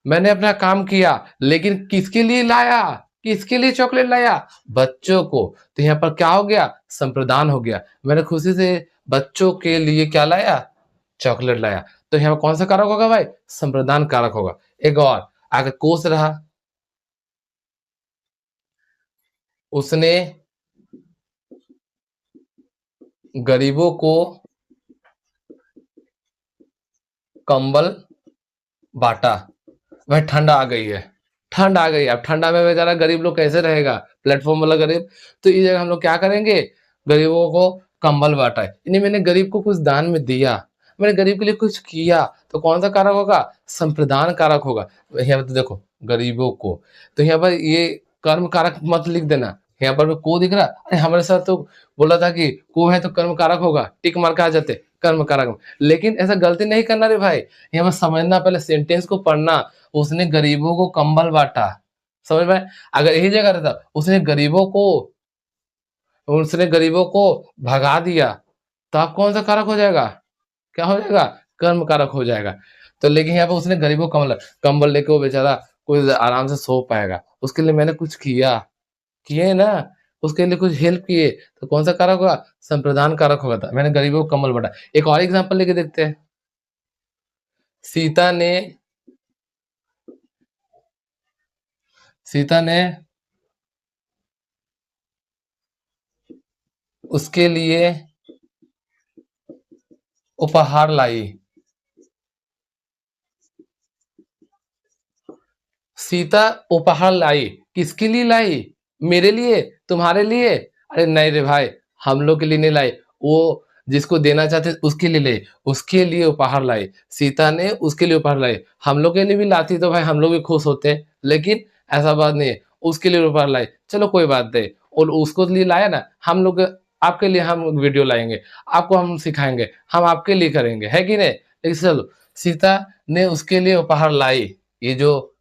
मैंने अपना काम किया, लेकिन किसके लिए लाया? किसके लिए चॉकलेट लाया? बच्चों को। तो यहाँ पर क्या हो गया? संप्रदान हो गया। मैंने खुशी से बच्चों के लिए क्या लाया? चॉकलेट लाया। तो यहाँ पर कौन सा कारक होगा भाई? संप्रदान कारक होगा। एक और आगे कोस रहा, उसने गरीबों को कंबल बांटा। भाई ठंड आ गई है, ठंड आ गई। अब ठंडा में बेचारा गरीब लोग कैसे रहेगा? प्लेटफॉर्म वाला गरीब। तो इस जगह हम लोग क्या करेंगे? गरीबों को कंबल बांटा है, यानी मैंने गरीब को कुछ दान में दिया, मैंने गरीब के लिए कुछ किया। तो कौन सा कारक होगा? संप्रदान कारक होगा। यहाँ पर तो देखो गरीबों को, तो यहाँ पर ये कर्म कारक मत लिख देना। यहाँ पर को दिख रहा, अरे हमारे साथ तो बोला था कि को है तो कर्म कारक होगा, टिक मार के आ जाते कर्म कारक में। लेकिन ऐसा गलती नहीं करना रे भाई, यहाँ पर समझना, पहले सेंटेंस को पढ़ना। उसने गरीबों को कंबल बांटा, समझ में? अगर यही जगह रहता उसने गरीबों को भगा दिया, तो आप कौन सा कारक हो जाएगा? क्या हो जाएगा? कर्म कारक हो जाएगा। तो लेकिन यहाँ पे उसने गरीबों को कंबल कंबल लेके वो बेचारा कोई आराम से सो पाएगा, उसके लिए मैंने कुछ किया, किए ना, उसके लिए कुछ हेल्प किए, तो कौन सा कारक होगा? संप्रदान कारक होगा था। मैंने गरीबों को कंबल बांटा। एक और एग्जांपल लेके देखते हैं। सीता ने सीता ने उसके लिए उपहार लाई। सीता उपहार लाई, किसके लिए लाई? मेरे लिए, तुम्हारे लिए? अरे नहीं रे भाई, हम लोग के लिए नहीं लाई, वो जिसको देना चाहते उसके लिए ले, उसके लिए उपहार लाई। सीता ने उसके लिए उपहार लाई। हम लोग के लिए भी लाती तो भाई हम लोग भी खुश होते, लेकिन ऐसा बात नहीं है, उसके लिए उपहार लाई, चलो कोई बात नहीं। और उसको लिए लाया ना, हम लोग आपके लिए हम वीडियो लाएंगे, आपको हम सिखाएंगे, हम आपके लिए करेंगे, है कि नहीं? लेकिन चलो, सीता ने उसके लिए उपहार लाई, ये जो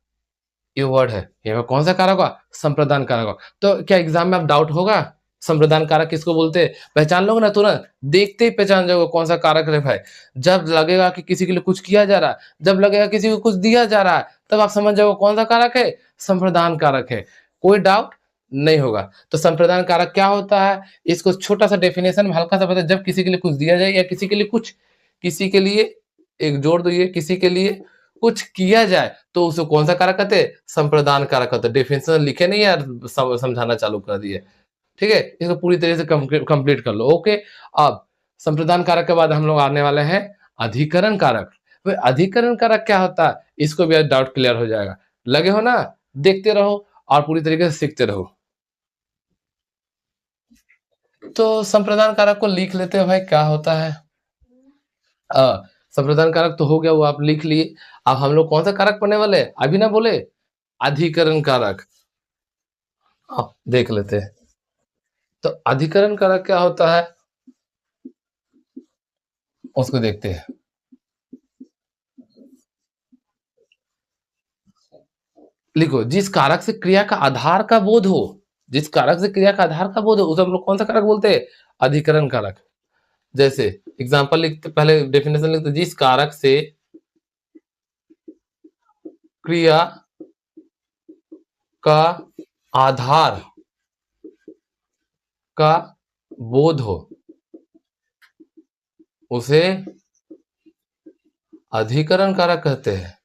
ये वर्ड है, ये कौन सा कारक होगा? संप्रदान कारक होगा। तो क्या एग्जाम में आप डाउट होगा संप्रदान कारक किसको बोलते हैं? पहचान लोगे ना तुरंत, देखते ही पहचान जाओगे कौन सा कारक है भाई। जब लगेगा कि किसी के लिए कुछ किया जा रहा है, जब लगेगा किसी को कुछ दिया जा रहा है, तब आप समझ जाओगे कौन सा कारक है? संप्रदान कारक है। कोई डाउट नहीं होगा। तो संप्रदान कारक क्या होता है? इसको छोटा सा डेफिनेशन में हल्का सा बता, जब किसी के लिए कुछ दिया जाए या किसी के लिए, एक जोड़ दो, ये किसी के लिए कुछ किया जाए, तो उसको कौन सा कारक कहते हैं? संप्रदान कारक कहते हैं। डेफिनेशन लिखे नहीं यार, समझाना चालू कर दिए। ठीक है, इसको पूरी तरह से कंप्लीट कर लो। ओके, अब संप्रदान कारक के बाद हम लोग आने वाले हैं अधिकरण कारक। तो अधिकरण कारक क्या होता है, इसको भी आज डाउट क्लियर हो जाएगा। लगे हो ना? देखते रहो और पूरी तरीके से सीखते रहो। तो संप्रदान कारक को लिख लेते हैं भाई, क्या होता है? संप्रदान कारक तो हो गया, वो आप लिख लिए। अब हम लोग कौन सा कारक पढ़ने वाले हैं, अभी ना बोले, अधिकरण कारक। देख लेते हैं। तो अधिकरण कारक क्या होता है, उसको देखते हैं। लिखो, जिस कारक से क्रिया का आधार का बोध हो, जिस कारक से क्रिया का आधार का बोध हो, उसे हम लोग कौन सा कारक बोलते हैं, अधिकरण कारक। जैसे एग्जांपल लिखते, पहले डेफिनेशन लिखते, जिस कारक से क्रिया का आधार का बोध हो, उसे अधिकरण कारक कहते हैं।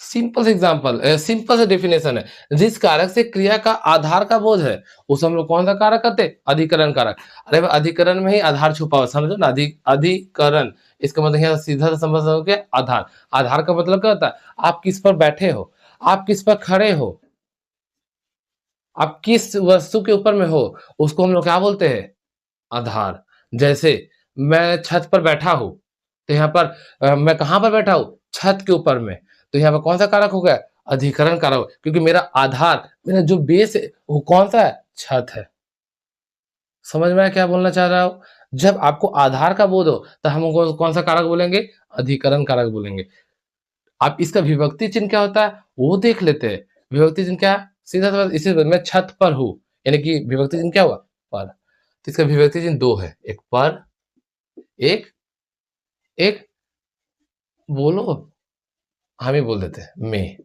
सिंपल एग्जांपल, सिंपल सा डेफिनेशन है, जिस कारक से क्रिया का आधार का बोध है, उसे हम लोग कौन सा कारक कहते हैं, अधिकरण कारक। अरे भाई, अधिकरण में ही आधार छुपा हुआ, समझो ना, अधिकरण, इसका मतलब यहाँ सीधा सा समझ हो गया, आधार। आधार का मतलब क्या होता है, आप किस पर बैठे हो, आप किस पर खड़े हो, आप किस वस्तु के ऊपर में हो, उसको हम लोग क्या बोलते हैं, आधार। जैसे मैं छत पर बैठा हूँ, तो यहाँ पर मैं कहाँ पर बैठा हूँ, छत के ऊपर में, तो यहाँ पर कौन सा कारक हो गया, अधिकरण कारक, क्योंकि मेरा आधार, मेरा जो बेस है, वो कौन सा है, छत है। समझ में आया क्या बोलना चाह रहा हूँ। जब आपको आधार का बोध हो, तो हम उनको कौन सा कारक बोलेंगे, अधिकरण कारक बोलेंगे। आप इसका विभक्ति चिन्ह क्या होता है, वो देख लेते हैं। विभक्ति चिन्ह क्या, सीधा सा इसी, मैं छत पर हूँ, यानी कि विभक्ति चिन्ह क्या हुआ, पर। तो इसका विभक्ति चिन्ह दो है, एक पर, एक, एक, बोलो, हम ही बोल देते हैं, मैं,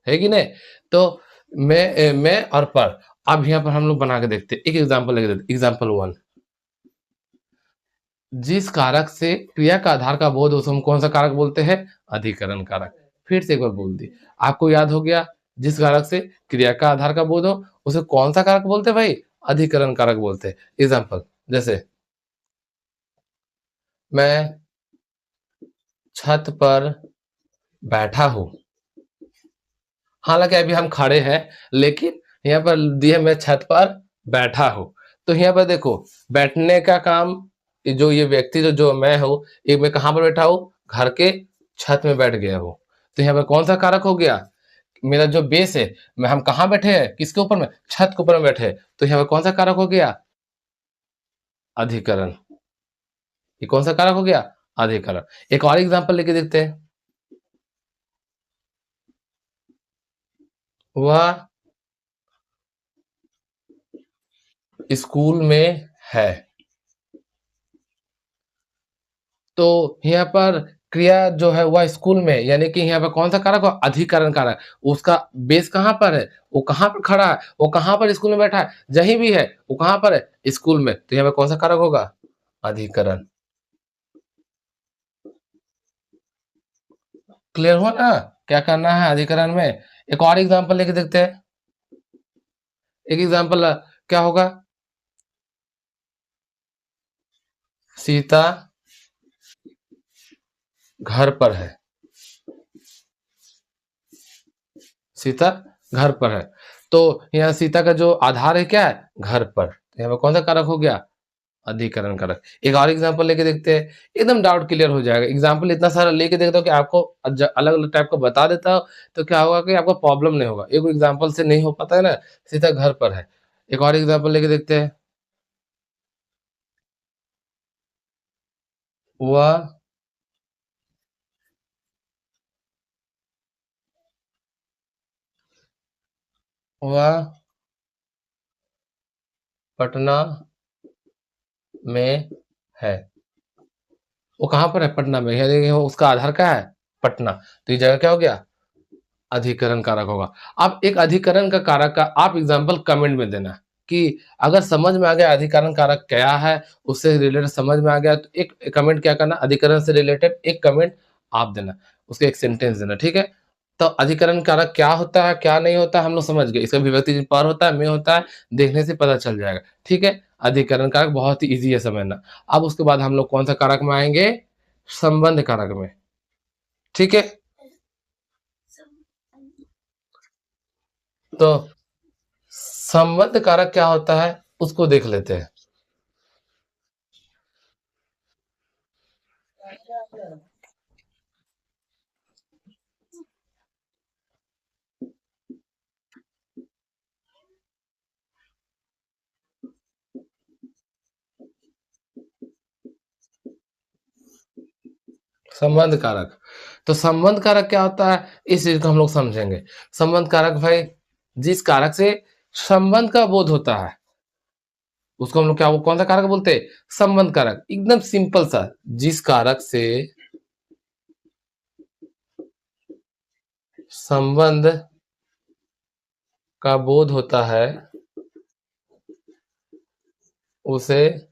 है कि नहीं। तो मैं और पर। अब यहाँ पर हम लोग बना के देखते हैं, एक एग्जांपल लेके देते, एग्जांपल 1। जिस कारक से क्रिया का आधार का बोध हो, उसे हम कौन सा कारक बोलते हैं, अधिकरण कारक। फिर से एक बार बोल दी, आपको याद हो गया, जिस कारक से क्रिया का आधार का बोध हो, उसे कौन सा कारक बोलते हैं भाई, अधिकरण कारक बोलते हैं। एग्जांपल, जैसे मैं छत पर बैठा हूं, हालांकि अभी हम खड़े हैं, लेकिन यहाँ पर दिए मैं छत पर बैठा हूं। तो यहाँ पर देखो, बैठने का काम, जो ये व्यक्ति जो मैं हूँ, ये मैं कहाँ पर बैठा हूँ, घर के छत में बैठ गया हूँ। तो यहाँ पर कौन सा कारक हो गया, मेरा जो बेस है, मैं, हम कहाँ बैठे हैं, किसके ऊपर में, छत के ऊपर में बैठे हैं। तो यहाँ पर कौन सा कारक हो गया, अधिकरण। ये कौन सा कारक हो गया, अधिकरण। एक और एग्जांपल लेके देखते हैं। वह स्कूल में है, तो यहाँ पर क्रिया जो है वह स्कूल में, यानी कि यहाँ पर कौन सा कारक हो, अधिकरण कारक। उसका बेस कहाँ पर है, वो कहाँ पर खड़ा है, वो कहाँ पर स्कूल में बैठा है, जहीं भी है, वो कहाँ पर है, स्कूल में। तो यहाँ पर कौन सा कारक होगा, अधिकरण। क्लियर हुआ ना, क्या करना है अधिकरण में। एक और एग्जांपल लेके देखते हैं। एक एग्जांपल क्या होगा, सीता घर पर है, सीता घर पर है। तो यहाँ सीता का जो आधार है क्या है, घर पर। तो यहाँ पर कौन सा कारक हो गया, अधिकरण कारक। एक और एग्जांपल लेके देखते हैं, एकदम डाउट क्लियर हो जाएगा। एग्जांपल इतना सारा लेके देखता हूँ कि आपको अलग अलग टाइप का बता देता हूँ, तो क्या होगा कि आपको प्रॉब्लम नहीं होगा। एक एग्जांपल से नहीं हो पाता है ना, सीता घर पर है। एक और एग्जांपल लेके देखते हैं। वह वह पटना में है। वो कहाँ पर है, पटना में, यानी उसका आधार क्या है, पटना। तो ये जगह क्या हो गया, अधिकरण कारक होगा। अब एक अधिकरण का कारक का आप एग्जांपल कमेंट में देना, कि अगर समझ में आ गया अधिकरण कारक क्या है, उससे रिलेटेड समझ में आ गया, तो एक कमेंट क्या करना, अधिकरण से रिलेटेड एक कमेंट आप देना, उसके एक सेंटेंस देना, ठीक है। तो अधिकरण कारक क्या होता है, क्या नहीं होता, हम लोग समझ गए। इसका विभक्ति चिन्ह पर होता है, में होता है, देखने से पता चल जाएगा, ठीक है। अधिकरण कारक बहुत ही ईजी है समझना। अब उसके बाद हम लोग कौन सा कारक में आएंगे, संबंध कारक में, ठीक है। तो संबंध कारक क्या होता है, उसको देख लेते हैं। संबंध कारक। तो संबंध कारक क्या होता है, इस चीज को हम लोग समझेंगे। संबंध कारक भाई, जिस कारक से संबंध का बोध होता है उसको हम लोग क्या, वो कौन सा कारक बोलते हैं, संबंध कारक। एकदम सिंपल सा, जिस कारक से संबंध का बोध होता है उसे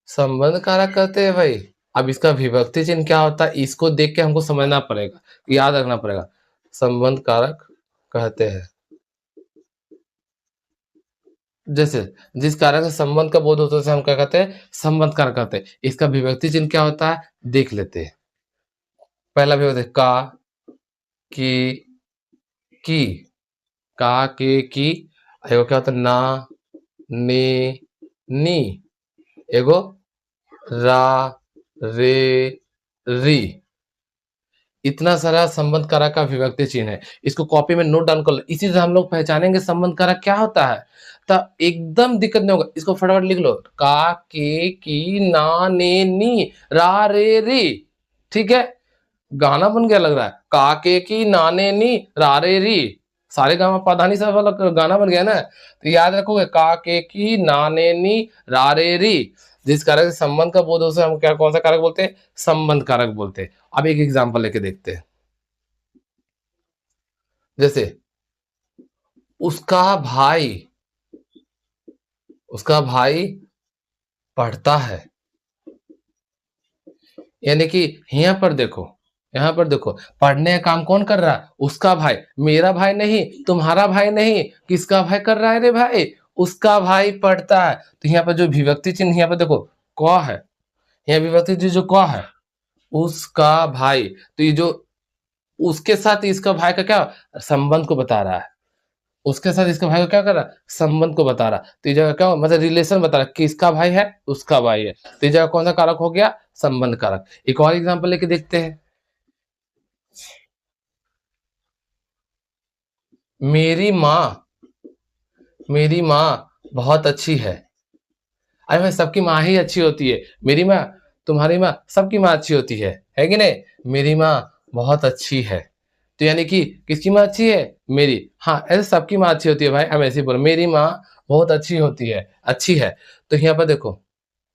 संबंध कारक कहते हैं भाई। अब इसका विभक्ति चिन्ह क्या होता है, इसको देख के हमको समझना पड़ेगा, याद रखना पड़ेगा। संबंध कारक कहते हैं, जैसे जिस कारक से संबंध का बोध होता है उसे हम क्या कहते हैं, संबंध कारक कहते हैं। इसका विभक्ति चिन्ह क्या होता है, देख लेते हैं। पहला विभक्ति का, की, की, का, के, की। एगो क्या होता है, ना, ने, नी। एगो रा, रे, री। इतना सारा संबंध कारक का विभक्ति चिन्ह है। इसको कॉपी में नोट डाउन कर लो, इसी से हम लोग पहचानेंगे संबंध कारक क्या होता है। तो एकदम दिक्कत नहीं होगा, इसको फटाफट लिख लो। का, के, की, ना, ने, नी, रा, रे, री। ठीक है, गाना बन गया लग रहा है। का, के, की, ना, ने, नी, रा, रे, री। सारे गामा पाधानी सा वाला गाना बन गया ना। तो याद रखोगे, का, के, की, ना, ने, नी, रा, रे, री। जिस कारक से संबंध का बोध हो उसे हम क्या, कौन सा कारक बोलते हैं, संबंध कारक बोलते हैं। अब एक एग्जांपल लेके देखते हैं। जैसे उसका भाई, उसका भाई पढ़ता है। यानी कि यहाँ पर देखो, यहाँ पर देखो, पढ़ने का काम कौन कर रहा है, उसका भाई। मेरा भाई नहीं, तुम्हारा भाई नहीं, किसका भाई कर रहा है रे भाई, उसका भाई पढ़ता है। तो यहाँ पर जो विभक्ति चिन्ह यहाँ पर देखो, क है, यहाँ विभक्ति चिन्ह जो क है, उसका भाई। तो ये जो उसके साथ इसका भाई का क्या संबंध को बता रहा है, उसके साथ इसका भाई को क्या कर रहा है, संबंध को बता रहा। तो ये जगह क्या मतलब रिलेशन बता रहा है, किसका भाई है, उसका भाई है। तो ये जगह कौन सा कारक हो गया, संबंध कारक। एक और एग्जांपल लेके देखते हैं। मेरी माँ, मेरी माँ बहुत अच्छी है। अरे भाई, सबकी माँ ही अच्छी होती है। मेरी माँ, तुम्हारी माँ, सबकी माँ अच्छी होती है कि नहीं। मेरी माँ बहुत अच्छी है। तो यानी कि किसकी माँ अच्छी है, मेरी। हाँ, ऐसे सबकी माँ अच्छी होती है भाई, हम ऐसे ही बोलो, मेरी माँ बहुत अच्छी होती है, अच्छी है। तो यहाँ पर देखो,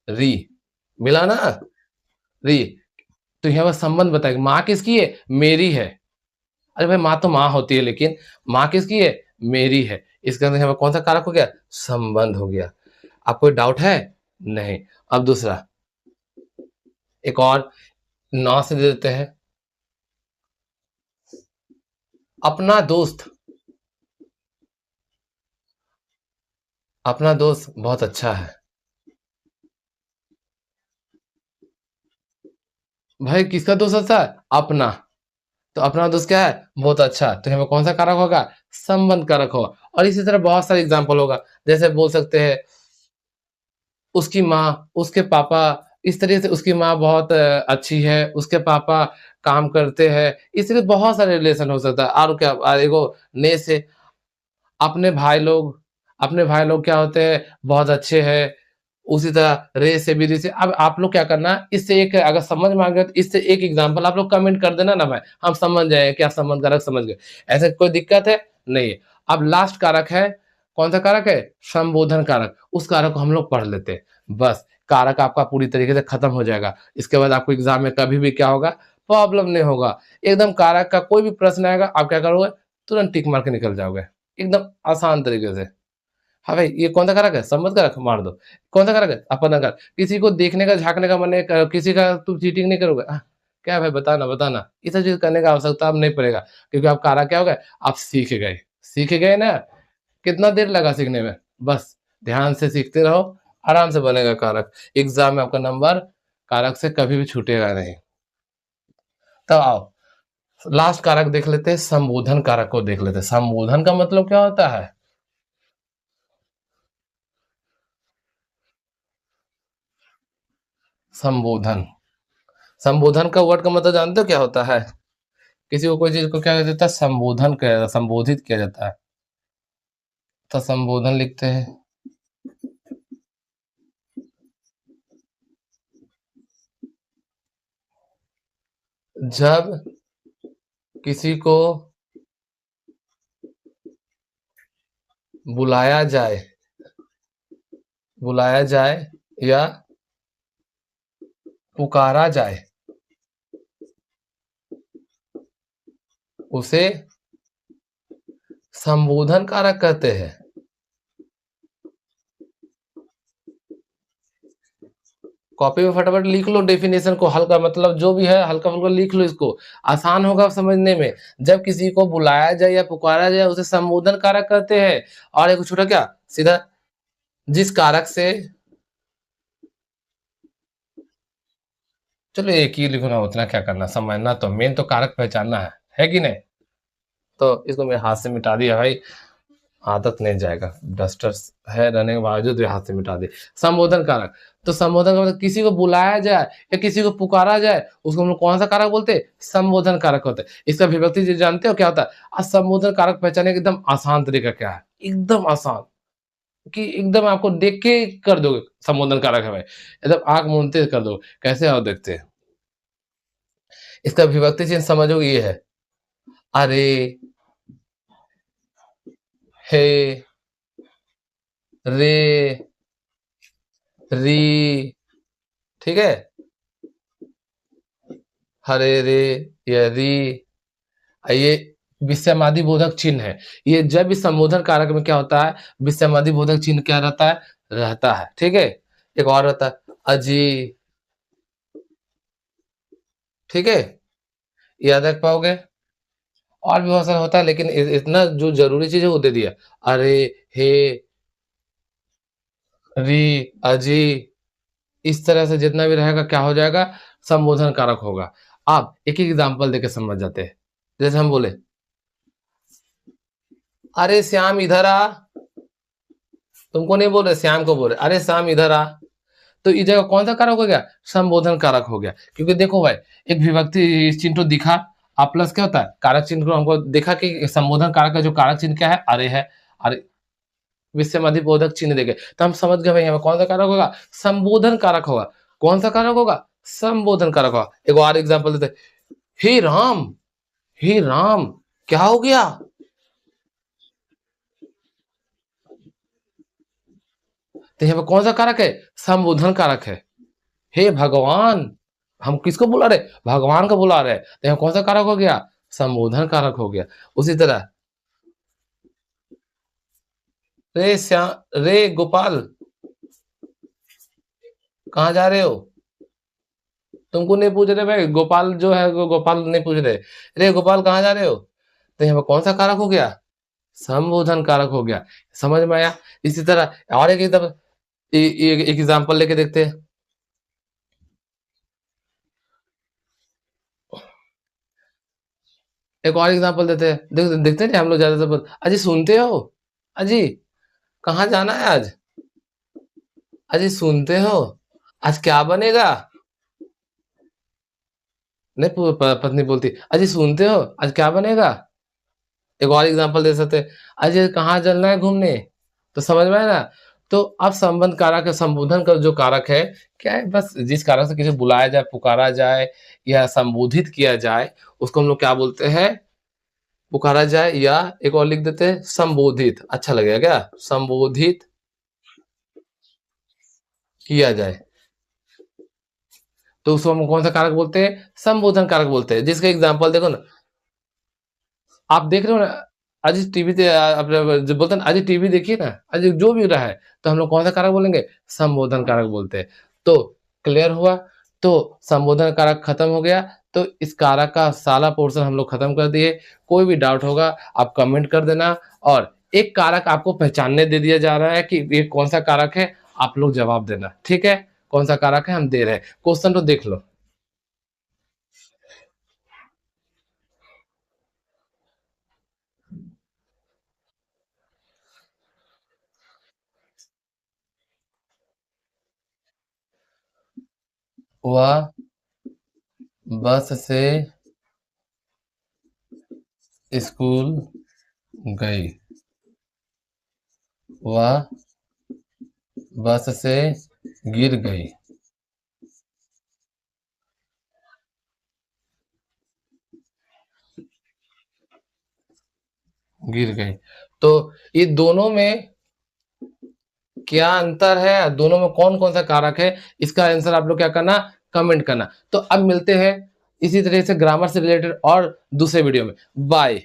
री मिला ना, री। तो यहाँ पर संबंध बताएगा, माँ किसकी है, मेरी है। अरे भाई, माँ तो माँ होती है, लेकिन माँ किसकी है, मेरी है। इसके अंदर यहाँ पर कौन सा कारक हो गया, संबंध हो गया। अब कोई डाउट है, नहीं। अब दूसरा, एक और नौ से दे देते हैं। अपना दोस्त, अपना दोस्त बहुत अच्छा है। भाई किसका दोस्त अच्छा है, अपना। तो अपना दोस्त क्या है, बहुत अच्छा। तो यहाँ पर कौन सा कारक होगा, संबंध कारक होगा। और इसी तरह बहुत सारे एग्जाम्पल होगा, जैसे बोल सकते हैं उसकी माँ, उसके पापा। इस तरीके से उसकी माँ बहुत अच्छी है, उसके पापा काम करते हैं। इस तरह बहुत सारे रिलेशन हो सकता है। और क्या, एगो ने से अपने भाई लोग, अपने भाई लोग क्या होते हैं, बहुत अच्छे हैं। उसी तरह रे से भी, री से। अब आप लोग क्या करना, इससे एक अगर समझ में आ गया तो इससे एक एग्जांपल आप लोग कमेंट कर देना ना भाई, हम समझ जाए कि आप संबंध कारक समझ गए। ऐसे कोई दिक्कत है, नहीं है। अब लास्ट कारक है, कौन सा कारक है, संबोधन कारक। उस कारक को हम लोग पढ़ लेते हैं, बस कारक आपका पूरी तरीके से खत्म हो जाएगा। इसके बाद आपको एग्जाम में कभी भी क्या होगा, प्रॉब्लम नहीं होगा। एकदम कारक का कोई भी प्रश्न आएगा, आप क्या करोगे, तुरंत टिक मार के निकल जाओगे, एकदम आसान तरीके से। हाँ भाई, ये कौन सा कारक है, संबंध कारक, मार दो। कौन सा कारक है, अपना कारक। किसी को देखने का, झाँकने का मन है, किसी का तुम चीटिंग नहीं करोगे। क्या है भाई, बताना बताना। ये सब चीज़ करने का आवश्यकता अब नहीं पड़ेगा, क्योंकि आप कारक क्या हो गए, आप सीख गए ना। कितना देर लगा सीखने में, बस ध्यान से सीखते रहो, आराम से बनेगा कारक। एग्ज़ाम में आपका नंबर कारक से कभी भी छूटेगा नहीं। तो आओ लास्ट कारक देख लेते हैं, संबोधन कारक को देख लेते हैं। संबोधन का मतलब क्या होता है, संबोधन। संबोधन का वर्ड का मतलब जानते हो क्या होता है? किसी को कोई चीज़ को क्या कहते हैं संबोधित किया जाता है। तो संबोधन लिखते हैं। जब किसी को बुलाया जाए बुलाया जाए या पुकारा जाए, उसे संबोधन कारक कहते हैं। कॉपी में फटाफट लिख लो डेफिनेशन को, हल्का मतलब जो भी है हल्का-फुल्का लिख लो इसको, आसान होगा समझने में। जब किसी को बुलाया जाए या पुकारा जाए उसे संबोधन कारक कहते हैं। और एक छोटा क्या, सीधा जिस कारक से, चलो एक ही लिखो ना, उतना क्या करना, समझना तो मेन तो कारक पहचानना है कि नहीं? तो इसको मैं हाथ से मिटा दिया भाई, आदत नहीं जाएगा, डस्टर है रहने के बावजूद भी हाथ से मिटा दिए। संबोधन कारक, तो संबोधन का मतलब किसी को बुलाया जाए या किसी को पुकारा जाए, उसको हम लोग कौन सा कारक बोलते हैं? संबोधन कारक होता है। इसका विभक्ति जी जानते हो क्या होता है? संबोधन कारक पहचानने का एकदम आसान तरीका क्या है? एकदम आसान, कि एकदम आपको देख के कर दोगे संबोधन कारक है भाई, एकदम आँख मूंदते कर दो। कैसे आओ देखते हैं। इसका विभक्ति चिन्ह समझोगे ये है, अरे, हे, रे, री, ठीक है? हरे, रे, या री, ये विसर्मादि बोधक चिन्ह है। ये जब भी संबोधन कारक में क्या होता है, विसर्मादि बोधक चिन्ह क्या रहता है? रहता है, ठीक है? एक और रहता है अजी, ठीक है? याद रख पाओगे? और भी बहुत सारा होता है, लेकिन इतना जो ज़रूरी चीज़ है वो दे दिया। अरे, हे, री, अजी, इस तरह से जितना भी रहेगा क्या हो जाएगा? संबोधन कारक होगा। अब एक-एक एग्ज़ाम्पल देके समझ जाते हैं। जैसे हम बोले, "अरे श्याम इधर आ।" तुमको नहीं बोल रहे, श्याम को बोल रहे, "अरे श्याम इधर आ।" तो इस जगह कौन-सा कारक हो गया? संबोधन कारक हो गया। क्योंकि देखो भाई, एक विभक्ति चिन्ह तो दिखा, अब प्लस क्या होता है? कारक चिन्ह को हमको देखा कि संबोधन कारक का जो कारक चिन्ह क्या है? अरे है। अरे विसर्मादिबोधक चिन्ह देखे, तो हम समझ गए भाई यहाँ पे कौन-सा कारक होगा? संबोधन कारक होगा। कौन-सा कारक होगा? संबोधन कारक होगा। एक और एग्ज़ाम्पल देते हैं, हे राम! हे राम! क्या हो गया? तो यहाँ पे कौन-सा कारक है? संबोधन कारक है। हे भगवान! हम किसको बुला रहे? भगवान को बुला रहे हैं। तो यहाँ कौन-सा कारक हो गया? संबोधन कारक हो गया। उसी तरह रे गोपाल, कहाँ जा रहे हो? तुमको नहीं पूछ रहे भाई, गोपाल जो है वो गोपाल नहीं पूछ रहे। रे गोपाल कहाँ जा रहे हो? तो यहाँ पे कौन-सा कारक हो गया? संबोधन कारक हो गया। समझ में आया? इसी तरह और एक एकदम एक एग्ज़ाम्पल लेके देखते हैं। एक और एग्ज़ाम्पल देते हैं। देखते नहीं हम लोग ज़्यादातर अजी सुनते हो? अजी कहाँ जाना है आज? अजी सुनते हो? आज क्या बनेगा? नहीं पत्नी बोलती, अजी सुनते हो? आज क्या बनेगा? एक और एग्ज़ाम्पल दे सकते हैं, अजी कहाँ चलना है घूमने? तो समझ में आया ना? तो अब संबंध कारक है, संबोधन का जो कारक है, क्या है? बस जिस कारक से किसी को बुलाया जाए, पुकारा जाए या संबोधित किया जाए, उसको हम लोग क्या बोलते हैं? पुकारा जाए या एक और लिख देते हैं संबोधित। अच्छा लगेगा क्या? संबोधित किया जाए। तो उसको हम कौन-सा कारक बोलते हैं? संबोधन कारक बोलते हैं। जिसका एग्ज़ाम्पल देखो ना, आप देख रहे हो ना, आज टीवी पे अपने जो बोलते हैं ना, आज टीवी देखिए ना, आज जो भी रहा है, तो हम लोग कौन-सा कारक बोलेंगे? संबोधन कारक बोलते हैं। तो क्लियर हुआ? तो संबोधन कारक खत्म हो गया, तो इस कारक का सारा पोर्शन हम लोग खत्म कर दिए। कोई भी डाउट होगा, आप कमेंट कर देना, और एक कारक आपको पहचानने दे दिया जा रहा है कि ये कौन-सा कारक है, आप लोग जवाब देना, ठीक है? कौन-सा कारक है हम दे रहे हैं। क्वेश्चन तो देख लो। वह बस से स्कूल गई। वह बस से गिर गई। गिर गई। तो ये दोनों में क्या अंतर है, दोनों में कौन कौन सा कारक है, इसका आंसर आप लोग क्या करना, कमेंट करना। तो अब मिलते हैं इसी तरह से ग्रामर से रिलेटेड और दूसरे वीडियो में। बाय।